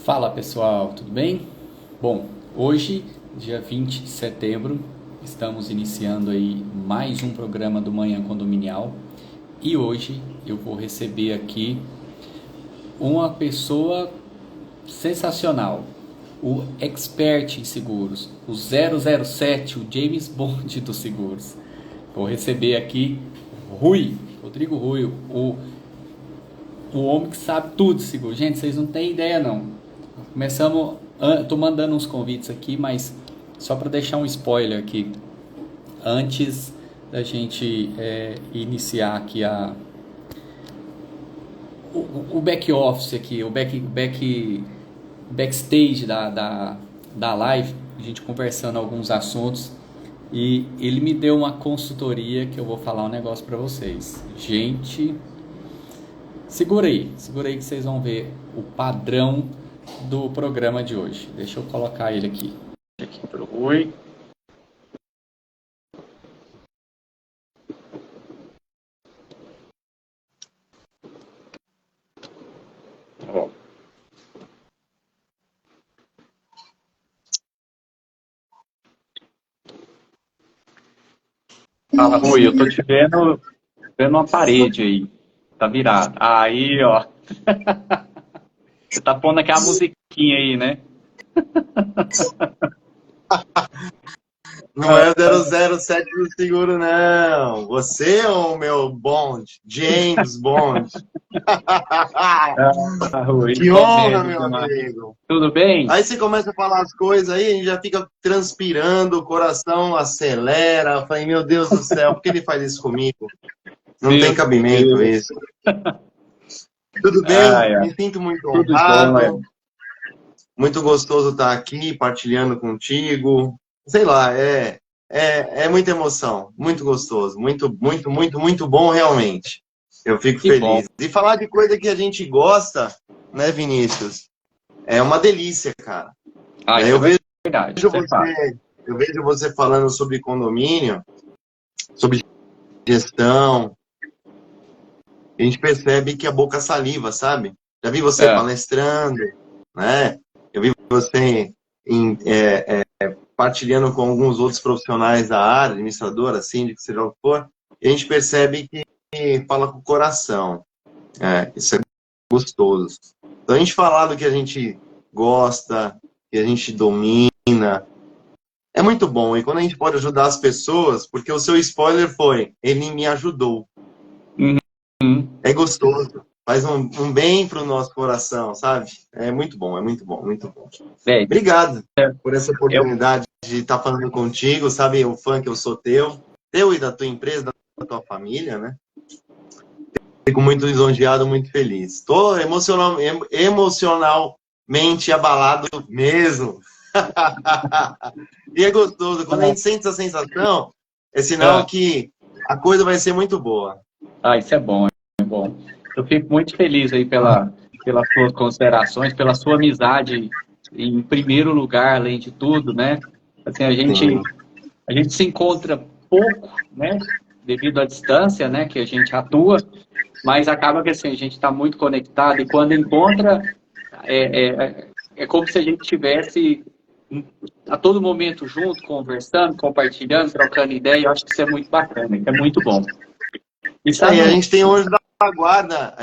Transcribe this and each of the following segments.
Fala pessoal, tudo bem? Bom, hoje, dia 20 de setembro, estamos iniciando aí mais um programa do Manhã Condominial e hoje eu vou receber aqui uma pessoa sensacional, o expert em seguros, o 007, o James Bond dos seguros. Vou receber aqui Rodrigo Rui, o homem que sabe tudo de seguro. Gente, vocês não têm ideia não. Começamos, tô mandando uns convites aqui, mas só para deixar um spoiler aqui, antes da gente iniciar aqui o back office aqui, o backstage da live, a gente conversando alguns assuntos e ele me deu uma consultoria que eu vou falar um negócio para vocês. Gente, segura aí que vocês vão ver o padrão do programa de hoje. Deixa eu colocar ele aqui pro Rui. Ó. Fala, Rui, eu tô te vendo uma parede aí. Tá virado. Aí, ó. Você tá pondo aquela musiquinha aí, né? Não é o 007 do seguro, não. Você é o meu Bond, James Bond. Rui, Que honra, meu amigo. Tudo bem? Aí você começa a falar as coisas aí, a gente já fica transpirando, o coração acelera. Eu falei, meu Deus do céu, por que ele faz isso comigo? Não tem cabimento isso. Tudo bem? Me sinto muito honrado. Muito gostoso estar aqui, partilhando contigo. Sei lá, é muita emoção, muito gostoso, muito bom realmente. Eu fico feliz. Bom. E falar de coisa que a gente gosta, né, Vinícius? É uma delícia, cara. Eu vejo você falando sobre condomínio, sobre gestão. A gente percebe que a boca saliva, sabe? Já vi você palestrando, né? Eu vi você partilhando com alguns outros profissionais da área, administradora, síndico, seja o que for, e a gente percebe que fala com o coração. Isso é gostoso. Então, a gente falar do que a gente gosta, que a gente domina, é muito bom. E quando a gente pode ajudar as pessoas, porque o seu spoiler foi, ele me ajudou. É gostoso. Faz um bem para o nosso coração, sabe? É muito bom, muito bom. Obrigado por essa oportunidade de estar falando contigo, sabe? O fã que eu sou teu e da tua empresa, da tua família, né? Fico muito lisonjeado, muito feliz. Estou emocionalmente abalado mesmo. E é gostoso. Quando a gente sente essa sensação, é sinal que a coisa vai ser muito boa. Isso é bom, é bom. Eu fico muito feliz aí pelas suas considerações, pela sua amizade em primeiro lugar, além de tudo, né? Assim, a gente se encontra pouco, né? Devido à distância, né? Que a gente atua, mas acaba que assim, a gente está muito conectado e quando encontra, é como se a gente estivesse a todo momento junto, conversando, compartilhando, trocando ideia. Eu acho que isso é muito bacana, é muito bom. E a gente tem anjo da guarda,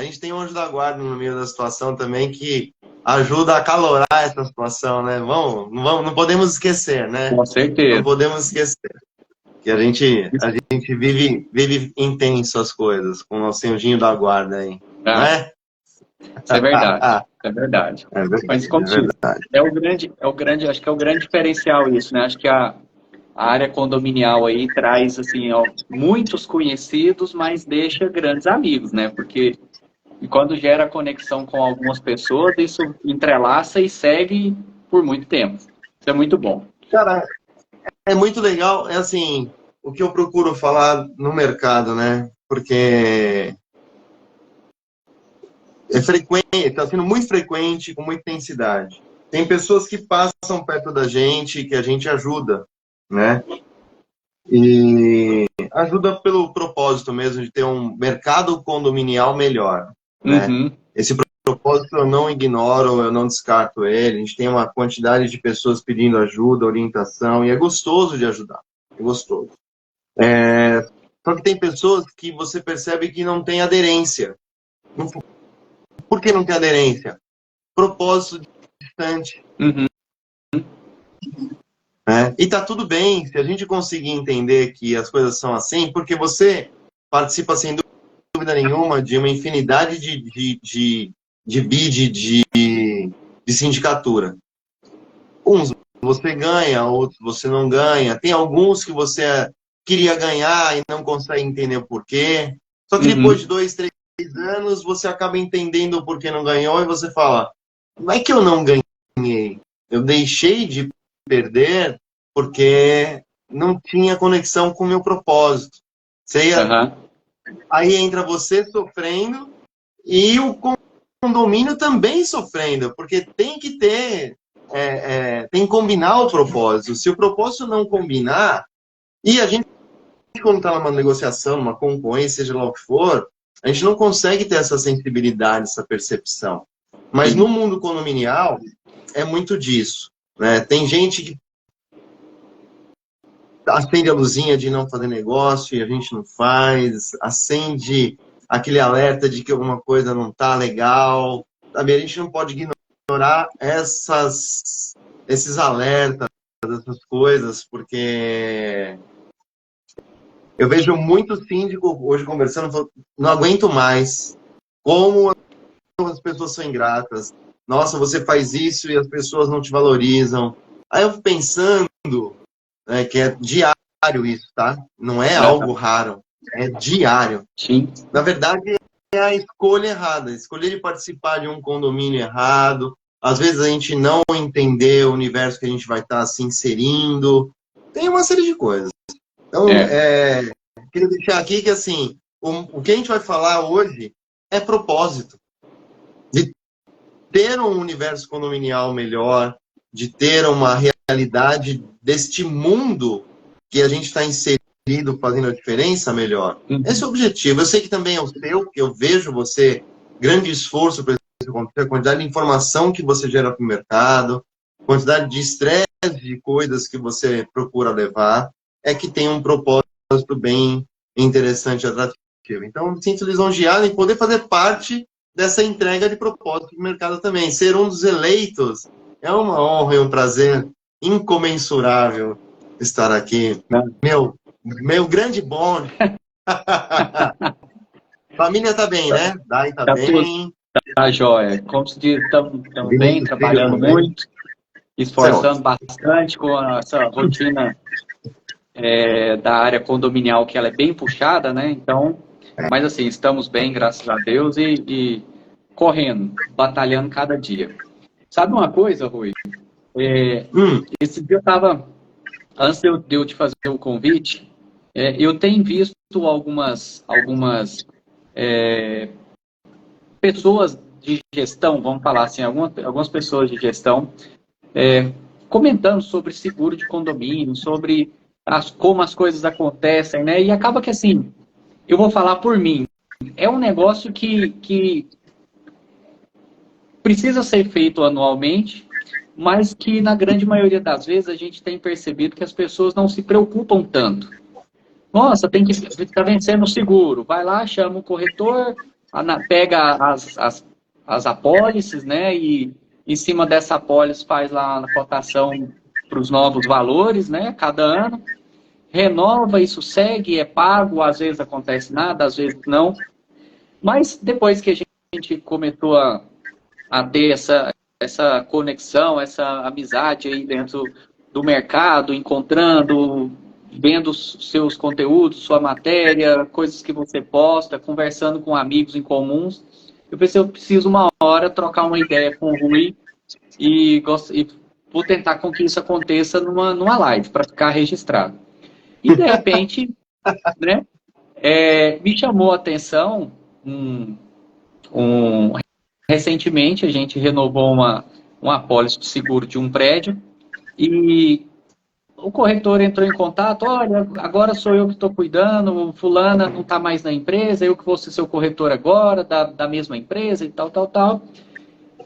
no meio da situação também, que ajuda a acalorar essa situação, né? Não podemos esquecer, né? Com certeza. Não podemos esquecer. Que a gente vive intenso as coisas, com o nosso anjinho da guarda aí, não é? Isso é verdade, é verdade. Mas como acho que é o grande diferencial isso, né? Acho que a área condominial aí traz, assim, muitos conhecidos, mas deixa grandes amigos, né? Porque quando gera conexão com algumas pessoas, isso entrelaça e segue por muito tempo. Isso é muito bom. Cara, é muito legal, é assim, o que eu procuro falar no mercado, né? Porque é frequente, está sendo muito frequente, com muita intensidade. Tem pessoas que passam perto da gente, que a gente ajuda, né? E ajuda pelo propósito mesmo de ter um mercado condominial melhor, né? Esse propósito eu não ignoro, eu não descarto ele. A gente tem uma quantidade de pessoas pedindo ajuda, orientação, e é gostoso de ajudar. É gostoso. Só que tem pessoas que você percebe que não tem aderência. Por que não tem aderência? Propósito distante. Uhum. E tá tudo bem se a gente conseguir entender que as coisas são assim, porque você participa sem dúvida nenhuma de uma infinidade de bid de sindicatura. Uns você ganha, outros você não ganha. Tem alguns que você queria ganhar e não consegue entender o porquê. Só que depois de 2, 3 anos, você acaba entendendo o porquê não ganhou e você fala, não é que eu não ganhei, eu deixei de perder porque não tinha conexão com o meu propósito. Aí entra você sofrendo e o condomínio também sofrendo, porque tem que ter, tem que combinar o propósito. Se o propósito não combinar, e a gente, quando está numa negociação, numa concorrência, seja lá o que for, a gente não consegue ter essa sensibilidade, essa percepção. Mas no mundo condominial, é muito disso. Né? Tem gente que acende a luzinha de não fazer negócio e a gente não faz, acende aquele alerta de que alguma coisa não está legal. Sabe? A gente não pode ignorar esses alertas, essas coisas, porque eu vejo muito síndico hoje conversando, não aguento mais. Como as pessoas são ingratas. Nossa, você faz isso e as pessoas não te valorizam. Aí eu fico pensando que é diário isso, tá? Não é algo raro, é diário. Sim. Na verdade, é a escolha errada. Escolher de participar de um condomínio errado. Às vezes a gente não entender o universo que a gente vai estar se inserindo. Tem uma série de coisas. Então, queria deixar aqui que, assim, o que a gente vai falar hoje é propósito. De ter um universo condominial melhor, de ter uma realidade deste mundo que a gente está inserido, fazendo a diferença melhor. Esse é o objetivo. Eu sei que também é o seu, que eu vejo você, grande esforço para isso acontecer, a quantidade de informação que você gera para o mercado, quantidade de estresse, de coisas que você procura levar, é que tem um propósito bem interessante e atrativo. Então, me sinto lisonjeado em poder fazer parte dessa entrega de propósito para o mercado também. Ser um dos eleitos é uma honra e um prazer incomensurável estar aqui. Meu grande bonde. Família tá bem, né? Dai tá bem. Tá jóia. Como se diz, estamos bem, trabalhando muito, esforçando bastante com essa rotina da área condominial, que ela é bem puxada, né? Então, mas assim, estamos bem, graças a Deus, e correndo, batalhando cada dia. Sabe uma coisa, Rui? Esse dia eu estava, antes de eu te fazer o convite, eu tenho visto algumas pessoas de gestão, vamos falar assim, algumas pessoas de gestão comentando sobre seguro de condomínio, sobre como as coisas acontecem, né? E acaba que, assim, eu vou falar por mim, é um negócio que precisa ser feito anualmente, mas que, na grande maioria das vezes, a gente tem percebido que as pessoas não se preocupam tanto. Nossa, tem que estar vencendo o seguro. Vai lá, chama o corretor, pega as apólices, né? E em cima dessa apólice faz lá a cotação para os novos valores, né? Cada ano. Renova, isso segue, é pago, às vezes acontece nada, às vezes não. Mas depois que a gente começou a ter essa conexão, essa amizade aí dentro do mercado, encontrando, vendo seus conteúdos, sua matéria, coisas que você posta, conversando com amigos em comuns, eu pensei, eu preciso uma hora trocar uma ideia com o Rui e vou tentar com que isso aconteça numa live, para ficar registrado. E, de repente, né, me chamou a atenção, recentemente a gente renovou uma apólice de seguro de um prédio e o corretor entrou em contato, olha, agora sou eu que estou cuidando, fulana não está mais na empresa, eu que vou ser seu corretor agora, da mesma empresa e tal, tal, tal.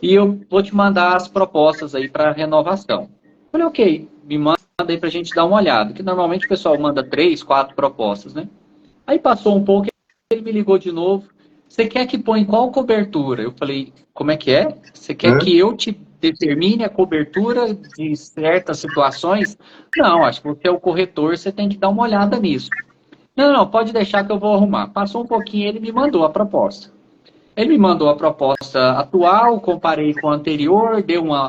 E eu vou te mandar as propostas aí para renovação. Falei, ok, me manda aí para a gente dar uma olhada, que normalmente o pessoal manda 3, 4 propostas, né? Aí passou um pouco, ele me ligou de novo, você quer que põe qual cobertura? Eu falei, como é que é? Você quer que eu te determine a cobertura de certas situações? Não, acho que você é o corretor, você tem que dar uma olhada nisso. Não, não, pode deixar que eu vou arrumar. Passou um pouquinho, ele me mandou a proposta. Ele me mandou a proposta atual, comparei com a anterior,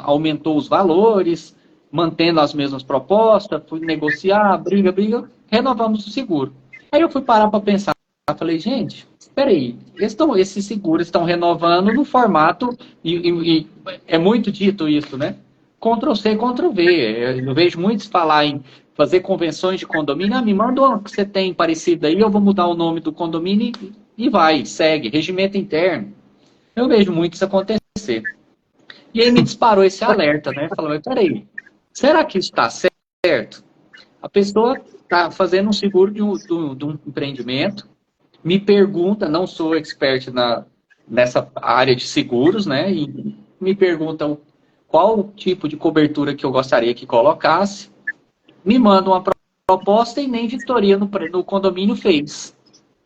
aumentou os valores, mantendo as mesmas propostas, fui negociar, briga, renovamos o seguro. Aí eu fui parar para pensar, falei, gente, espera aí, esses seguros estão renovando no formato, e é muito dito isso, né? Ctrl+C, Ctrl+V. Eu vejo muitos falar em fazer convenções de condomínio, me manda uma que você tem parecida aí, eu vou mudar o nome do condomínio e vai, segue, regimento interno. Eu vejo muito isso acontecer. E aí me disparou esse alerta, né? Falando, peraí, será que isso está certo? A pessoa está fazendo um seguro de um empreendimento, me pergunta, não sou expert nessa área de seguros, né? E me pergunta qual tipo de cobertura que eu gostaria que colocasse, me manda uma proposta e nem vistoria no condomínio fez.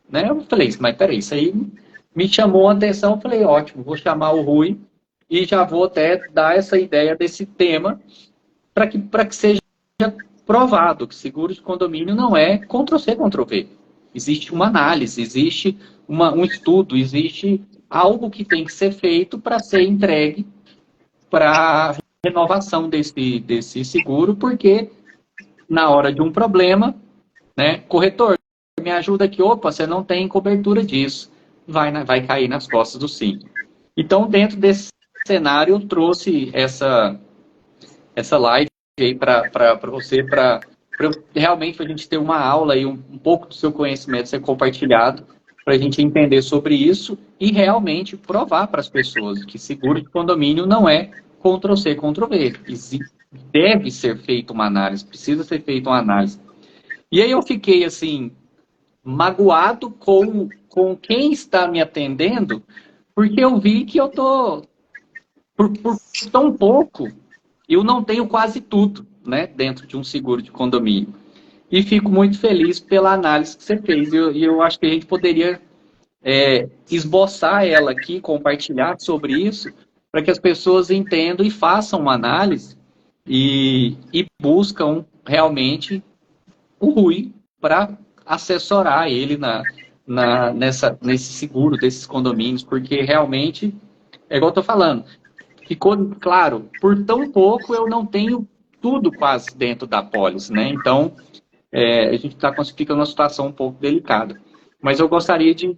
Né? Eu falei, mas peraí, isso aí me chamou a atenção, eu falei, ótimo, vou chamar o Rui e já vou até dar essa ideia desse tema para que seja provado que seguro de condomínio não é Ctrl+C, Ctrl+V. Existe uma análise, existe um estudo, existe algo que tem que ser feito para ser entregue para renovação desse seguro, porque na hora de um problema, né, corretor, me ajuda aqui, opa, você não tem cobertura disso, vai cair nas costas do síndico. Então, dentro desse cenário, eu trouxe essa live aí para você, para realmente a gente ter uma aula e um pouco do seu conhecimento ser compartilhado, para a gente entender sobre isso e realmente provar para as pessoas que seguro de condomínio não é Ctrl+C, Ctrl+V. Deve ser feita uma análise, precisa ser feita uma análise. E aí eu fiquei assim, magoado com quem está me atendendo, porque eu vi que eu tô por tão pouco, eu não tenho quase tudo, né, dentro de um seguro de condomínio. E fico muito feliz pela análise que você fez. E eu acho que a gente poderia esboçar ela aqui, compartilhar sobre isso, para que as pessoas entendam e façam uma análise e buscam realmente o Rui para assessorar ele nesse seguro desses condomínios, porque realmente, é igual eu estou falando, ficou claro, por tão pouco eu não tenho tudo quase dentro da pólice, né? Então, a gente fica numa situação um pouco delicada. Mas eu gostaria de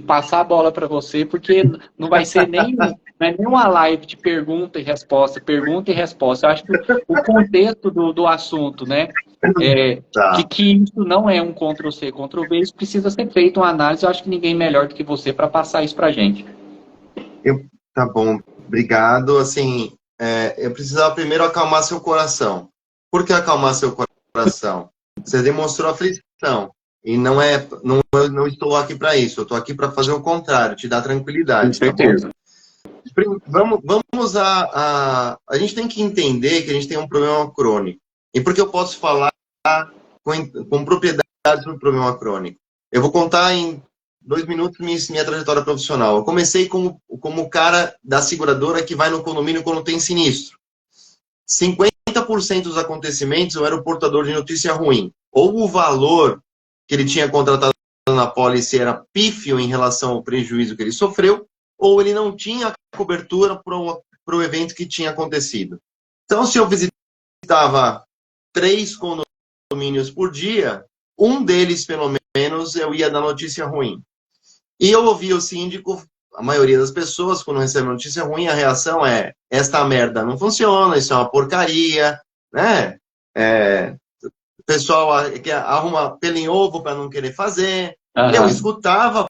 passar a bola para você, porque não vai ser não é nem uma live de pergunta e resposta. Eu acho que o contexto do assunto, né? De que isso não é um Ctrl+C, Ctrl+V, isso precisa ser feito uma análise. Eu acho que ninguém melhor do que você para passar isso para a gente. Tá bom, obrigado. Assim, eu precisava primeiro acalmar seu coração. Por que acalmar seu coração? Você demonstrou aflição. E eu não estou aqui para isso. Eu estou aqui para fazer o contrário, te dar tranquilidade. Com certeza. Tá bom? Vamos a gente tem que entender que a gente tem um problema crônico. E por que eu posso falar com propriedade sobre o problema crônico? Eu vou contar em 2 minutos minha trajetória profissional. Eu comecei como o cara da seguradora que vai no condomínio quando tem sinistro. 50% dos acontecimentos eu era o portador de notícia ruim. Ou o valor que ele tinha contratado na pólice era pífio em relação ao prejuízo que ele sofreu, ou ele não tinha cobertura para o evento que tinha acontecido. Então, se eu visitava 3 condomínios por dia, um deles, pelo menos, eu ia dar notícia ruim. E eu ouvia o síndico, a maioria das pessoas, quando recebe notícia ruim, a reação é: esta merda não funciona, isso é uma porcaria, né? O pessoal que arruma pelo em ovo para não querer fazer. Uhum. Eu escutava,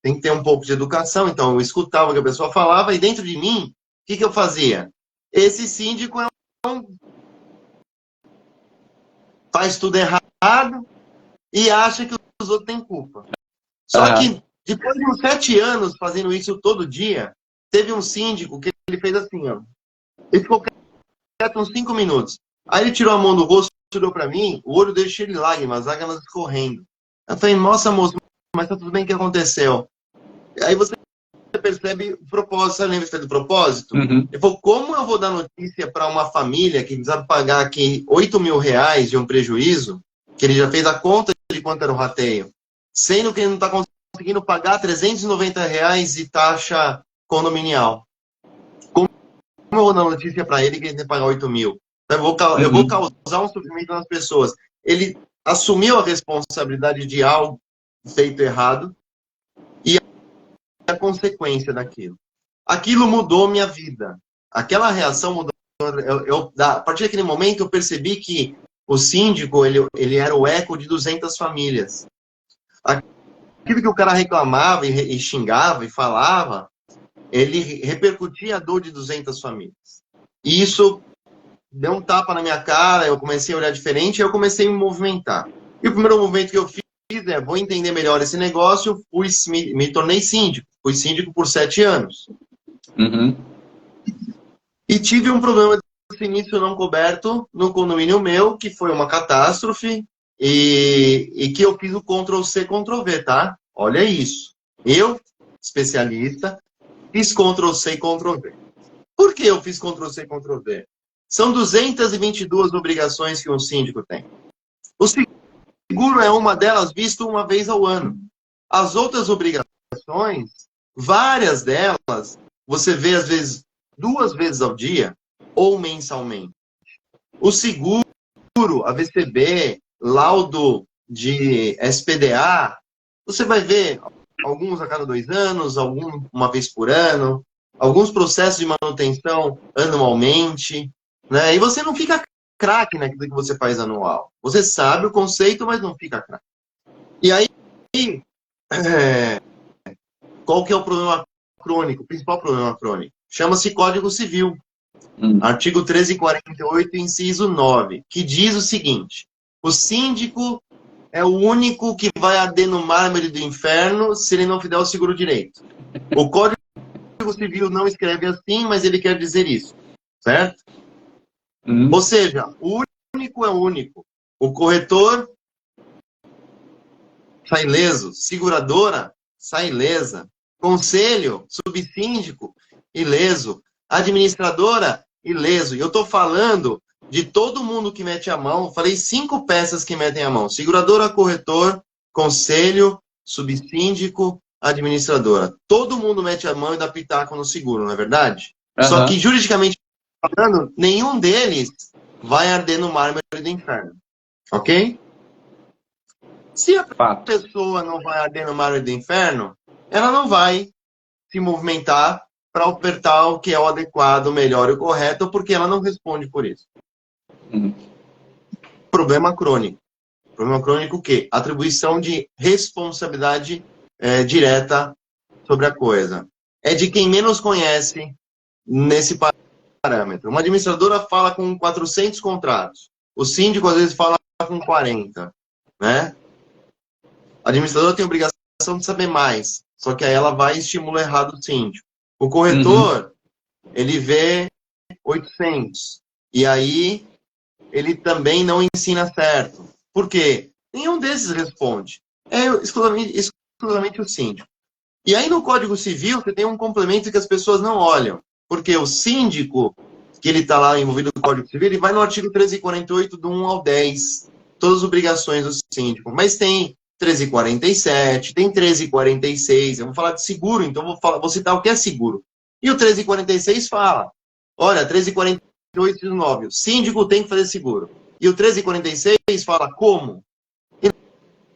tem que ter um pouco de educação, então eu escutava o que a pessoa falava, e dentro de mim, o que eu fazia? Esse síndico é faz tudo errado e acha que os outros têm culpa. Só que, depois de uns 7 anos fazendo isso todo dia, teve um síndico que ele fez assim, ó. Ele ficou quieto uns 5 minutos. Aí ele tirou a mão do rosto, olhou pra mim, o olho dele cheio de lágrimas escorrendo. Eu falei, nossa, moço, mas tá tudo bem, o que aconteceu? Aí você percebe o propósito, você lembra do propósito? Uhum. Ele falou, como eu vou dar notícia para uma família que precisava pagar aqui R$ 8.000 de um prejuízo, que ele já fez a conta de quanto era o rateio, sendo que ele não está conseguindo pagar R$ 390 de taxa condominial. Como eu vou dar notícia para ele que ele tem que pagar 8 mil? Eu vou causar um sofrimento nas pessoas. Ele assumiu a responsabilidade de algo feito errado e a consequência daquilo. Aquilo mudou minha vida. Aquela reação mudou. A partir daquele momento, eu percebi que o síndico, ele era o eco de 200 famílias. Aquilo que o cara reclamava e xingava e falava, ele repercutia a dor de 200 famílias. E isso deu um tapa na minha cara, eu comecei a olhar diferente e eu comecei a me movimentar. E o primeiro movimento que eu fiz é, vou entender melhor esse negócio, me tornei síndico. Fui síndico por 7 anos. Uhum. E tive um problema de sinistro não coberto no condomínio meu, que foi uma catástrofe, e que eu fiz o Ctrl+C, Ctrl+V, tá? Olha isso. Eu, especialista, fiz Ctrl+C e Ctrl+V. Por que eu fiz Ctrl+C e Ctrl+V? São 222 obrigações que um síndico tem. O seguro é uma delas, visto uma vez ao ano. As outras obrigações, várias delas, você vê às vezes 2 vezes ao dia ou mensalmente. O seguro, a VCB, laudo de SPDA, você vai ver alguns a cada 2 anos, alguns uma vez por ano, alguns processos de manutenção anualmente, né? E você não fica craque naquilo que você faz anual. Você sabe o conceito, mas não fica craque. E aí, qual que é o problema crônico, o principal problema crônico? Chama-se Código Civil. Artigo 1348, inciso 9, que diz o seguinte: o síndico é o único que vai arder no mármore do inferno se ele não fizer o seguro direito. O Código Civil não escreve assim, mas ele quer dizer isso, certo? Ou seja, o único é o único. O corretor sai ileso, seguradora sai ilesa, conselho, subsíndico, ileso, administradora, ileso. E eu estou falando de todo mundo que mete a mão, falei 5 peças que metem a mão: seguradora, corretor, conselho, subsíndico, administradora. Todo mundo mete a mão e dá pitaco no seguro, não é verdade? Só que, juridicamente falando, nenhum deles vai arder no mármore do inferno. Ok? Se a pessoa não vai arder no mármore do inferno, ela não vai se movimentar para ofertar o que é o adequado, o melhor e o correto, porque ela não responde por isso. Problema crônico. Problema crônico o quê? Atribuição de responsabilidade direta sobre a coisa. É de quem menos conhece nesse parâmetro. Uma administradora fala com 400 contratos. O síndico, às vezes, fala com 40. Né? A administradora tem a obrigação de saber mais. Só que aí ela vai e estimula errado o síndico. O corretor, ele vê 800. E aí, ele também não ensina certo. Por quê? Nenhum desses responde. É exclusivamente o síndico. E aí, no Código Civil, você tem um complemento que as pessoas não olham. Porque o síndico, que ele está lá envolvido no Código Civil, ele vai no artigo 1348, do 1 ao 10. Todas as obrigações do síndico. Mas tem 1347, tem 1346. Eu vou falar de seguro, então vou citar o que é seguro. E o 1346 fala, olha, 1348 diz 9, o síndico tem que fazer seguro. E o 1346 fala como?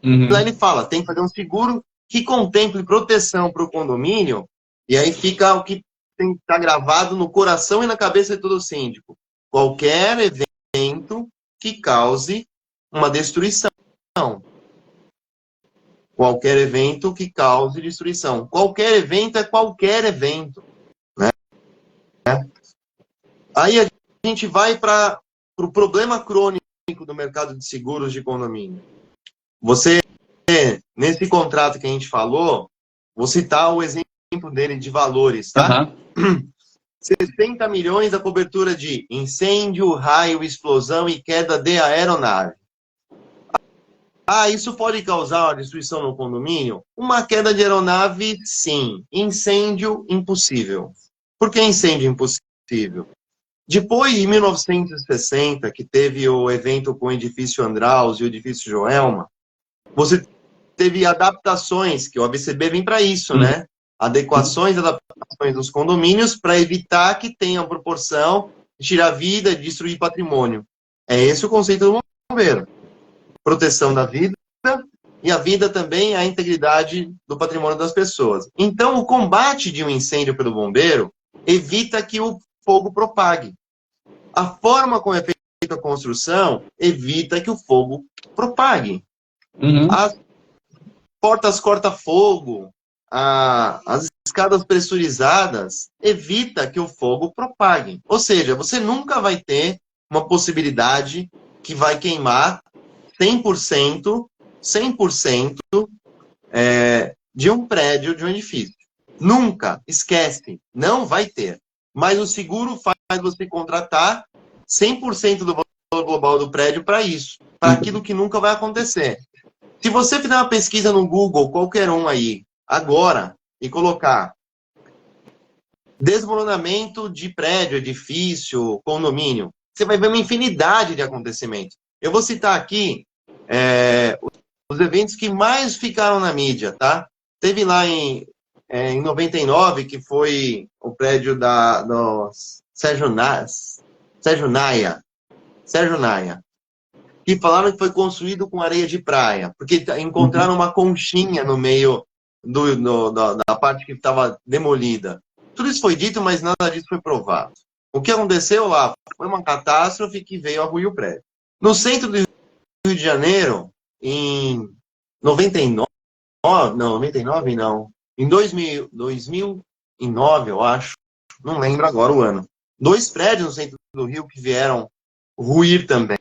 E lá ele fala, tem que fazer um seguro que contemple proteção para o condomínio, e aí fica o que tem que estar gravado no coração e na cabeça de todo síndico. Qualquer evento que cause uma destruição. Qualquer evento que cause destruição. Qualquer evento é qualquer evento. Né? Aí a gente vai para o problema crônico do mercado de seguros de condomínio. Você, nesse contrato que a gente falou, vou citar o exemplo dele de valores, tá? Aham. 60 milhões a cobertura de incêndio, raio, explosão e queda de aeronave. Ah, isso pode causar uma destruição no condomínio? Uma queda de aeronave, sim. Incêndio, impossível. Por que incêndio impossível? Depois de 1960, que teve o evento com o edifício Andraus e o edifício Joelma, você teve adaptações, que o ABCB vem para isso, né? Adequações e adaptações dos condomínios para evitar que tenha a proporção de tirar vida e destruir patrimônio. É esse o conceito do bombeiro. Proteção da vida e a vida também a integridade do patrimônio das pessoas. Então, o combate de um incêndio pelo bombeiro evita que o fogo propague. A forma como é feita a construção evita que o fogo propague. Uhum. As portas corta-fogo, as escadas pressurizadas evita que o fogo propague. Ou seja, você nunca vai ter uma possibilidade que vai queimar 100% de um prédio, de um edifício. Nunca, esquece, não vai ter. Mas o seguro faz você contratar 100% do valor global do prédio para isso, para aquilo que nunca vai acontecer. Se você fizer uma pesquisa no Google, qualquer um aí, agora, e colocar desmoronamento de prédio, edifício, condomínio, você vai ver uma infinidade de acontecimentos. Eu vou citar aqui os eventos que mais ficaram na mídia, tá? Teve lá em 99, que foi o prédio do Sérgio Naia, que falaram que foi construído com areia de praia, porque encontraram uma conchinha no meio da parte que estava demolida. Tudo isso foi dito, mas nada disso foi provado. O que aconteceu lá foi uma catástrofe que veio a ruir o prédio. No centro do Rio de Janeiro, em 99, em 2009, eu acho, não lembro agora o ano, 2 prédios no centro do Rio que vieram ruir também.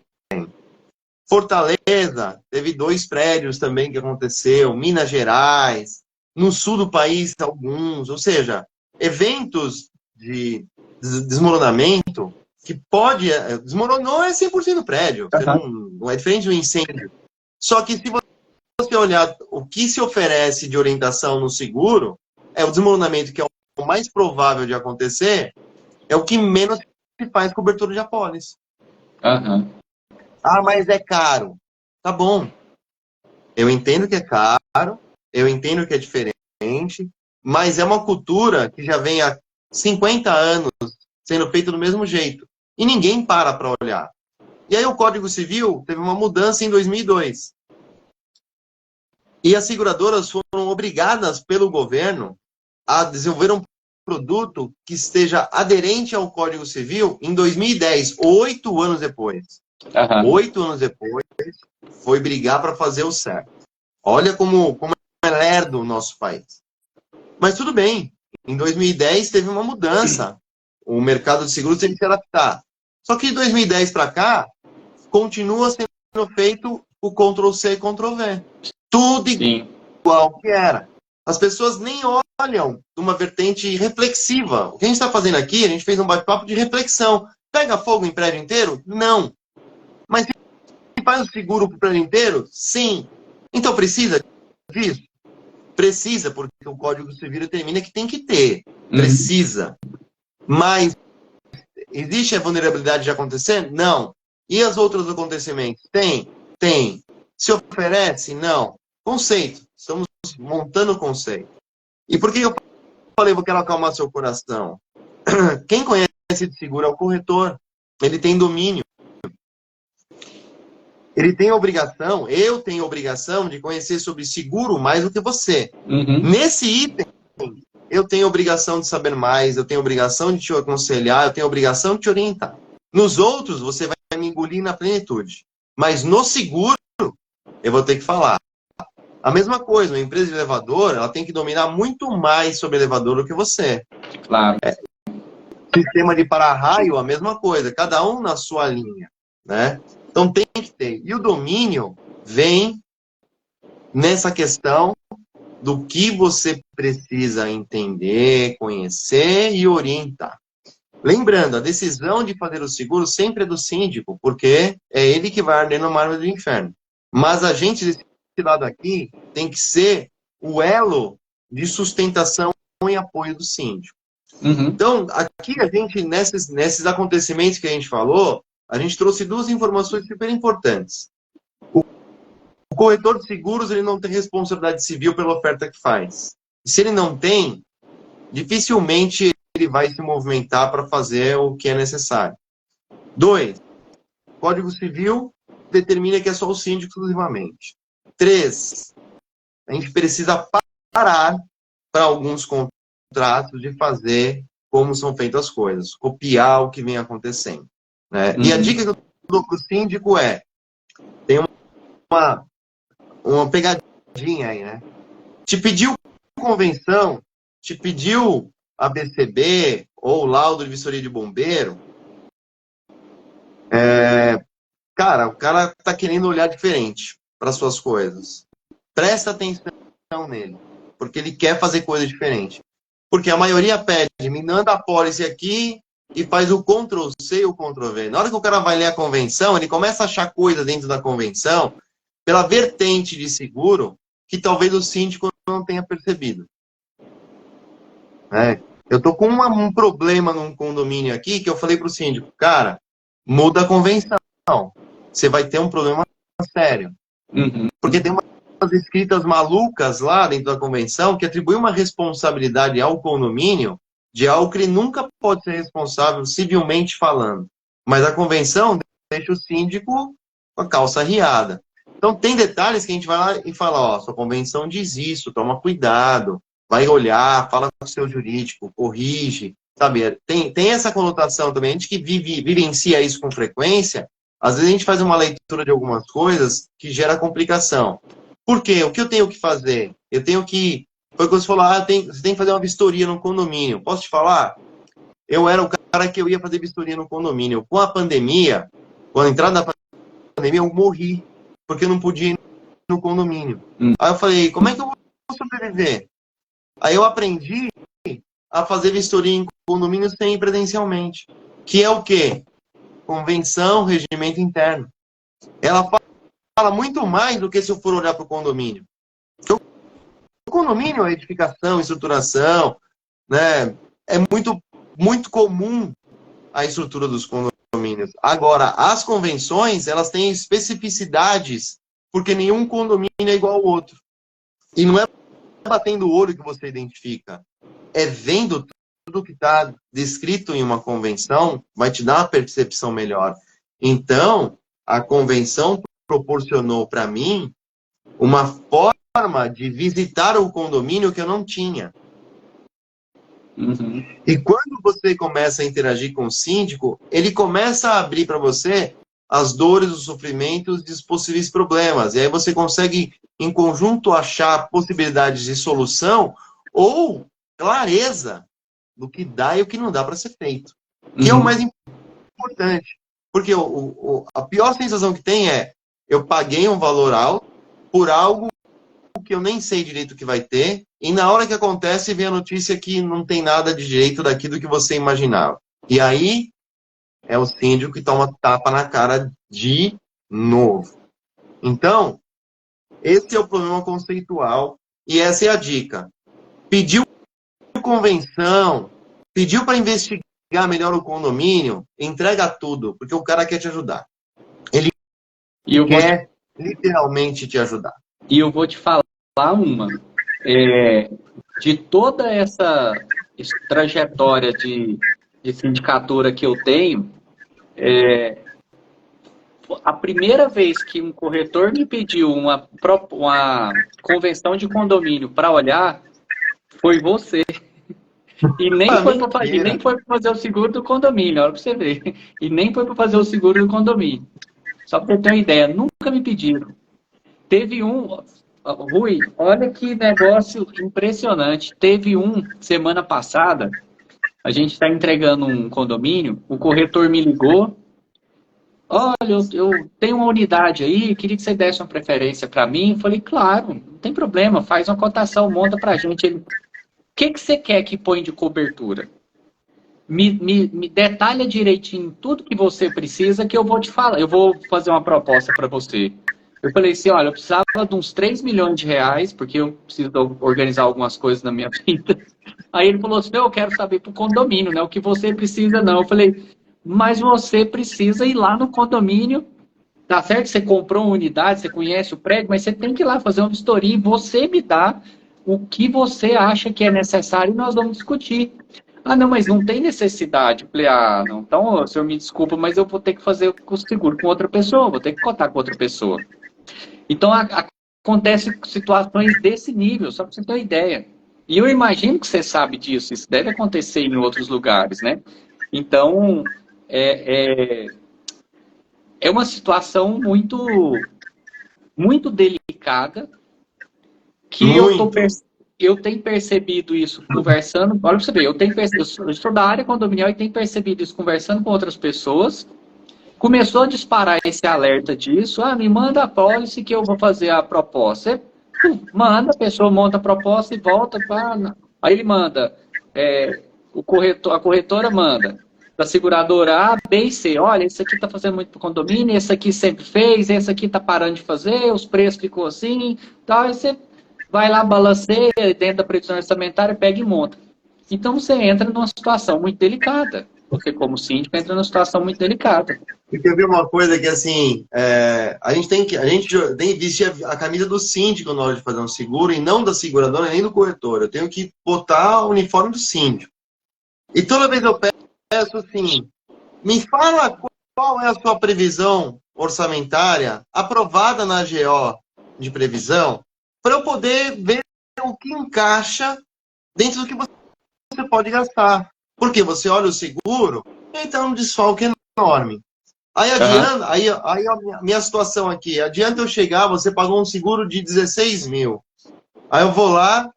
Fortaleza, teve 2 prédios também que aconteceu, Minas Gerais, no sul do país alguns, ou seja, eventos de desmoronamento que pode... Desmoronou é 100% do prédio, você não é diferente do incêndio. Só que se você olhar o que se oferece de orientação no seguro, o desmoronamento que é o mais provável de acontecer, é o que menos se faz cobertura de apólice. Aham. Ah, mas é caro. Tá bom. Eu entendo que é caro, eu entendo que é diferente, mas é uma cultura que já vem há 50 anos sendo feita do mesmo jeito. E ninguém para olhar. E aí o Código Civil teve uma mudança em 2002. E as seguradoras foram obrigadas pelo governo a desenvolver um produto que esteja aderente ao Código Civil em 2010, 8 anos depois. Aham. 8 anos depois, foi brigar para fazer o certo. Olha como é lerdo o nosso país. Mas tudo bem. Em 2010 teve uma mudança. O mercado de seguros teve que se adaptar. Só que de 2010 para cá, continua sendo feito o Ctrl-C e Ctrl-V. Tudo igual que era. As pessoas nem olham numa vertente reflexiva. O que a gente está fazendo aqui, a gente fez um bate-papo de reflexão. Pega fogo em prédio inteiro? Não. Mas se faz o seguro para o prédio inteiro? Sim. Então precisa disso? Precisa, porque o Código Civil determina que tem que ter. Precisa. Mas existe a vulnerabilidade de acontecer? Não. E os outros acontecimentos? Tem. Tem. Se oferece? Não. Conceito. Estamos montando o conceito. E por que eu falei, vou quero acalmar seu coração? Quem conhece de seguro é o corretor. Ele tem domínio. Ele tem a obrigação, eu tenho a obrigação de conhecer sobre seguro mais do que você. Nesse item, eu tenho a obrigação de saber mais, eu tenho a obrigação de te aconselhar, eu tenho a obrigação de te orientar. Nos outros, você vai me engolir na plenitude. Mas no seguro, eu vou ter que falar. A mesma coisa, uma empresa de elevador, ela tem que dominar muito mais sobre elevador do que você. Claro. Sistema de para-raio, a mesma coisa, cada um na sua linha. né? Então tem que ter. E o domínio vem nessa questão do que você precisa entender, conhecer e orientar. Lembrando, a decisão de fazer o seguro sempre é do síndico, porque é ele que vai arder no mármore do inferno. Mas a gente, desse lado aqui, tem que ser o elo de sustentação e apoio do síndico. Uhum. Então, aqui a gente, nesses acontecimentos que a gente falou, a gente trouxe duas informações super importantes. O corretor de seguros, ele não tem responsabilidade civil pela oferta que faz. E se ele não tem, dificilmente ele vai se movimentar para fazer o que é necessário. 2, Código Civil determina que é só o síndico exclusivamente. 3, a gente precisa parar para alguns contratos de fazer como são feitas as coisas, copiar o que vem acontecendo, né? E a dica que eu dou para o síndico é, tem uma pegadinha aí, né? Te pediu convenção, te pediu ABCB ou laudo de vistoria de bombeiro, cara, o cara tá querendo olhar diferente para suas coisas. Presta atenção nele, porque ele quer fazer coisa diferente. Porque a maioria pede, me manda a pólice aqui e faz o Ctrl+C e o Ctrl+V. Na hora que o cara vai ler a convenção, ele começa a achar coisa dentro da convenção, pela vertente de seguro, que talvez o síndico não tenha percebido. Eu tô com um problema num condomínio aqui, que eu falei pro síndico, cara, muda a convenção. Você vai ter um problema sério. Uhum. Porque tem umas escritas malucas lá dentro da convenção que atribuem uma responsabilidade ao condomínio de algo que ele nunca pode ser responsável civilmente falando. Mas a convenção deixa o síndico com a calça riada. Então tem detalhes que a gente vai lá e fala, ó, sua convenção diz isso, toma cuidado, vai olhar, fala com o seu jurídico, corrige, sabe? Tem essa conotação também, a gente que vivencia isso com frequência, às vezes a gente faz uma leitura de algumas coisas que gera complicação. Por quê? O que eu tenho que fazer? Eu tenho que... Foi quando você falou, você tem que fazer uma vistoria no condomínio. Posso te falar? Eu era o cara que eu ia fazer vistoria no condomínio. Com a pandemia, com a entrada da pandemia, eu morri, porque eu não podia ir no condomínio. Aí eu falei, como é que eu vou sobreviver? Aí eu aprendi a fazer vistoria em condomínio sem ir presencialmente. Que é o quê? Convenção, regimento interno. Ela fala muito mais do que se eu for olhar para o condomínio. Porque o condomínio é edificação, estruturação, né? É muito comum a estrutura dos condomínios. Agora, as convenções, elas têm especificidades, porque nenhum condomínio é igual ao outro. E não é batendo o olho que você identifica, é vendo tudo que está descrito em uma convenção, vai te dar uma percepção melhor. Então, a convenção proporcionou para mim uma forma de visitar o condomínio que eu não tinha. Uhum. E quando você começa a interagir com o síndico, ele começa a abrir para você as dores, os sofrimentos e os possíveis problemas. E aí você consegue, em conjunto, achar possibilidades de solução ou clareza do que dá e o que não dá para ser feito. Que é o mais importante. Porque a pior sensação que tem é, eu paguei um valor alto por algo que eu nem sei direito o que vai ter, e na hora que acontece, vem a notícia que não tem nada de direito daquilo que você imaginava. E aí, é o síndico que toma tapa na cara de novo. Então, esse é o problema conceitual, e essa é a dica. Pediu convenção, pediu para investigar melhor o condomínio, entrega tudo, porque o cara quer te ajudar. Ele quer literalmente te ajudar. E eu vou te falar uma. De toda essa trajetória de sindicatura que eu tenho, a primeira vez que um corretor me pediu uma convenção de condomínio para olhar, foi você. E nem foi para fazer o seguro do condomínio, olha para você ver. E nem foi para fazer o seguro do condomínio. Só para você ter uma ideia, nunca me pediram. Teve um, Rui, olha que negócio impressionante. Teve um, semana passada, a gente está entregando um condomínio, o corretor me ligou, olha, eu tenho uma unidade aí, queria que você desse uma preferência para mim. Eu falei, claro, não tem problema, faz uma cotação, monta para a gente. Ele, o que que você quer que põe de cobertura? Me detalha direitinho tudo que você precisa que eu vou te falar. Eu vou fazer uma proposta para você. Eu falei assim, olha, eu precisava de uns 3 milhões de reais, porque eu preciso organizar algumas coisas na minha vida. Aí ele falou assim, eu quero saber para o condomínio, né? O que você precisa não. Eu falei, mas você precisa ir lá no condomínio, tá certo? Você comprou uma unidade, você conhece o prédio, mas você tem que ir lá fazer uma vistoria e você me dá o que você acha que é necessário e nós vamos discutir. Ah, não, mas não tem necessidade. Eu falei, ah, não, então, o senhor me desculpa, mas eu vou ter que fazer o seguro com outra pessoa, vou ter que cotar com outra pessoa. Então, acontece situações desse nível, só para você ter uma ideia. E eu imagino que você sabe disso, isso deve acontecer em outros lugares, né? Então, é, é, é uma situação muito delicada que Muito. eu tenho percebido isso conversando. Olha para você ver, eu sou da área condominial e tenho percebido isso conversando com outras pessoas. Começou a disparar esse alerta disso. Ah, me manda a policy que eu vou fazer a proposta. Você manda, a pessoa monta a proposta e volta para. Aí ele manda. A corretora manda. Da seguradora A, B e C. Olha, esse aqui está fazendo muito para o condomínio, esse aqui sempre fez, esse aqui está parando de fazer, os preços ficou assim. Tal, aí você vai lá, balanceia dentro da previsão orçamentária, pega e monta. Então você entra numa situação muito delicada. Você, como síndico, entra numa situação muito delicada. E quer ver uma coisa que, assim, a gente tem que vestir a camisa do síndico na hora de fazer um seguro e não da seguradora nem do corretor. Eu tenho que botar o uniforme do síndico. E toda vez eu peço assim, me fala qual é a sua previsão orçamentária aprovada na AGO de previsão para eu poder ver o que encaixa dentro do que você pode gastar. Porque você olha o seguro, então é um desfalque enorme. Aí adianta, aí a minha situação aqui, adianta eu chegar, você pagou um seguro de 16 mil. Aí eu vou lá,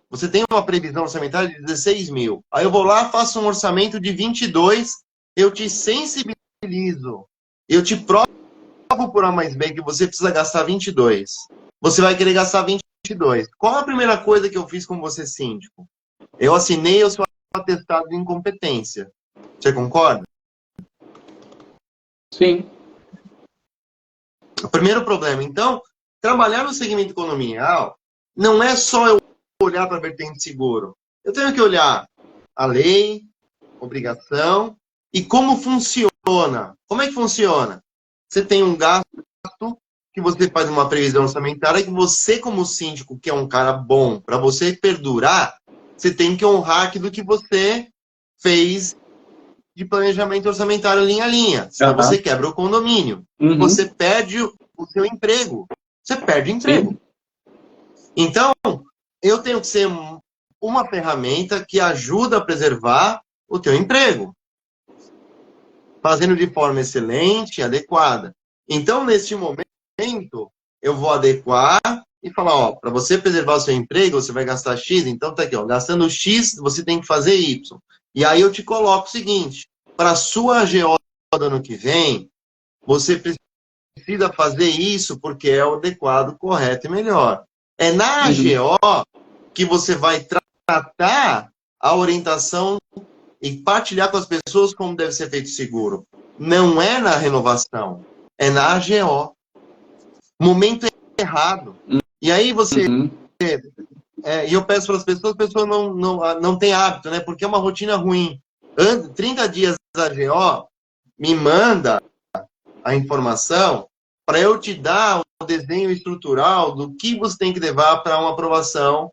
você tem uma previsão orçamentária de 16 mil. Aí eu vou lá, faço um orçamento de 22, eu te sensibilizo, eu te provo por A mais B que você precisa gastar 22. Você vai querer gastar 22. Qual a primeira coisa que eu fiz com você, síndico? Eu assinei o seu atestado de incompetência. Você concorda? Sim. O primeiro problema. Então, trabalhar no segmento condominial não é só eu olhar para a vertente seguro. Eu tenho que olhar a lei, obrigação e como funciona. Como é que funciona? Você tem um gasto que você faz uma previsão orçamentária que você, como síndico, que é um cara bom, para você perdurar, você tem que honrar aquilo que você fez de planejamento orçamentário linha a linha. Senão você quebra o condomínio. Você perde o seu emprego. Você perde o emprego. Sim. Então, eu tenho que ser uma ferramenta que ajuda a preservar o teu emprego. Fazendo de forma excelente, adequada. Então, neste momento, eu vou adequar e falar, ó, para você preservar o seu emprego, você vai gastar X, então tá aqui, ó, gastando X, você tem que fazer Y. E aí eu te coloco o seguinte, para a sua AGO do ano que vem, você precisa fazer isso porque é o adequado, correto e melhor. É na AGO que você vai tratar a orientação e partilhar com as pessoas como deve ser feito o seguro. Não é na renovação, é na AGO. Momento errado. E aí você... E eu peço para as pessoas não têm hábito, né? Porque é uma rotina ruim. 30 dias da AGO me manda a informação para eu te dar o desenho estrutural do que você tem que levar para uma aprovação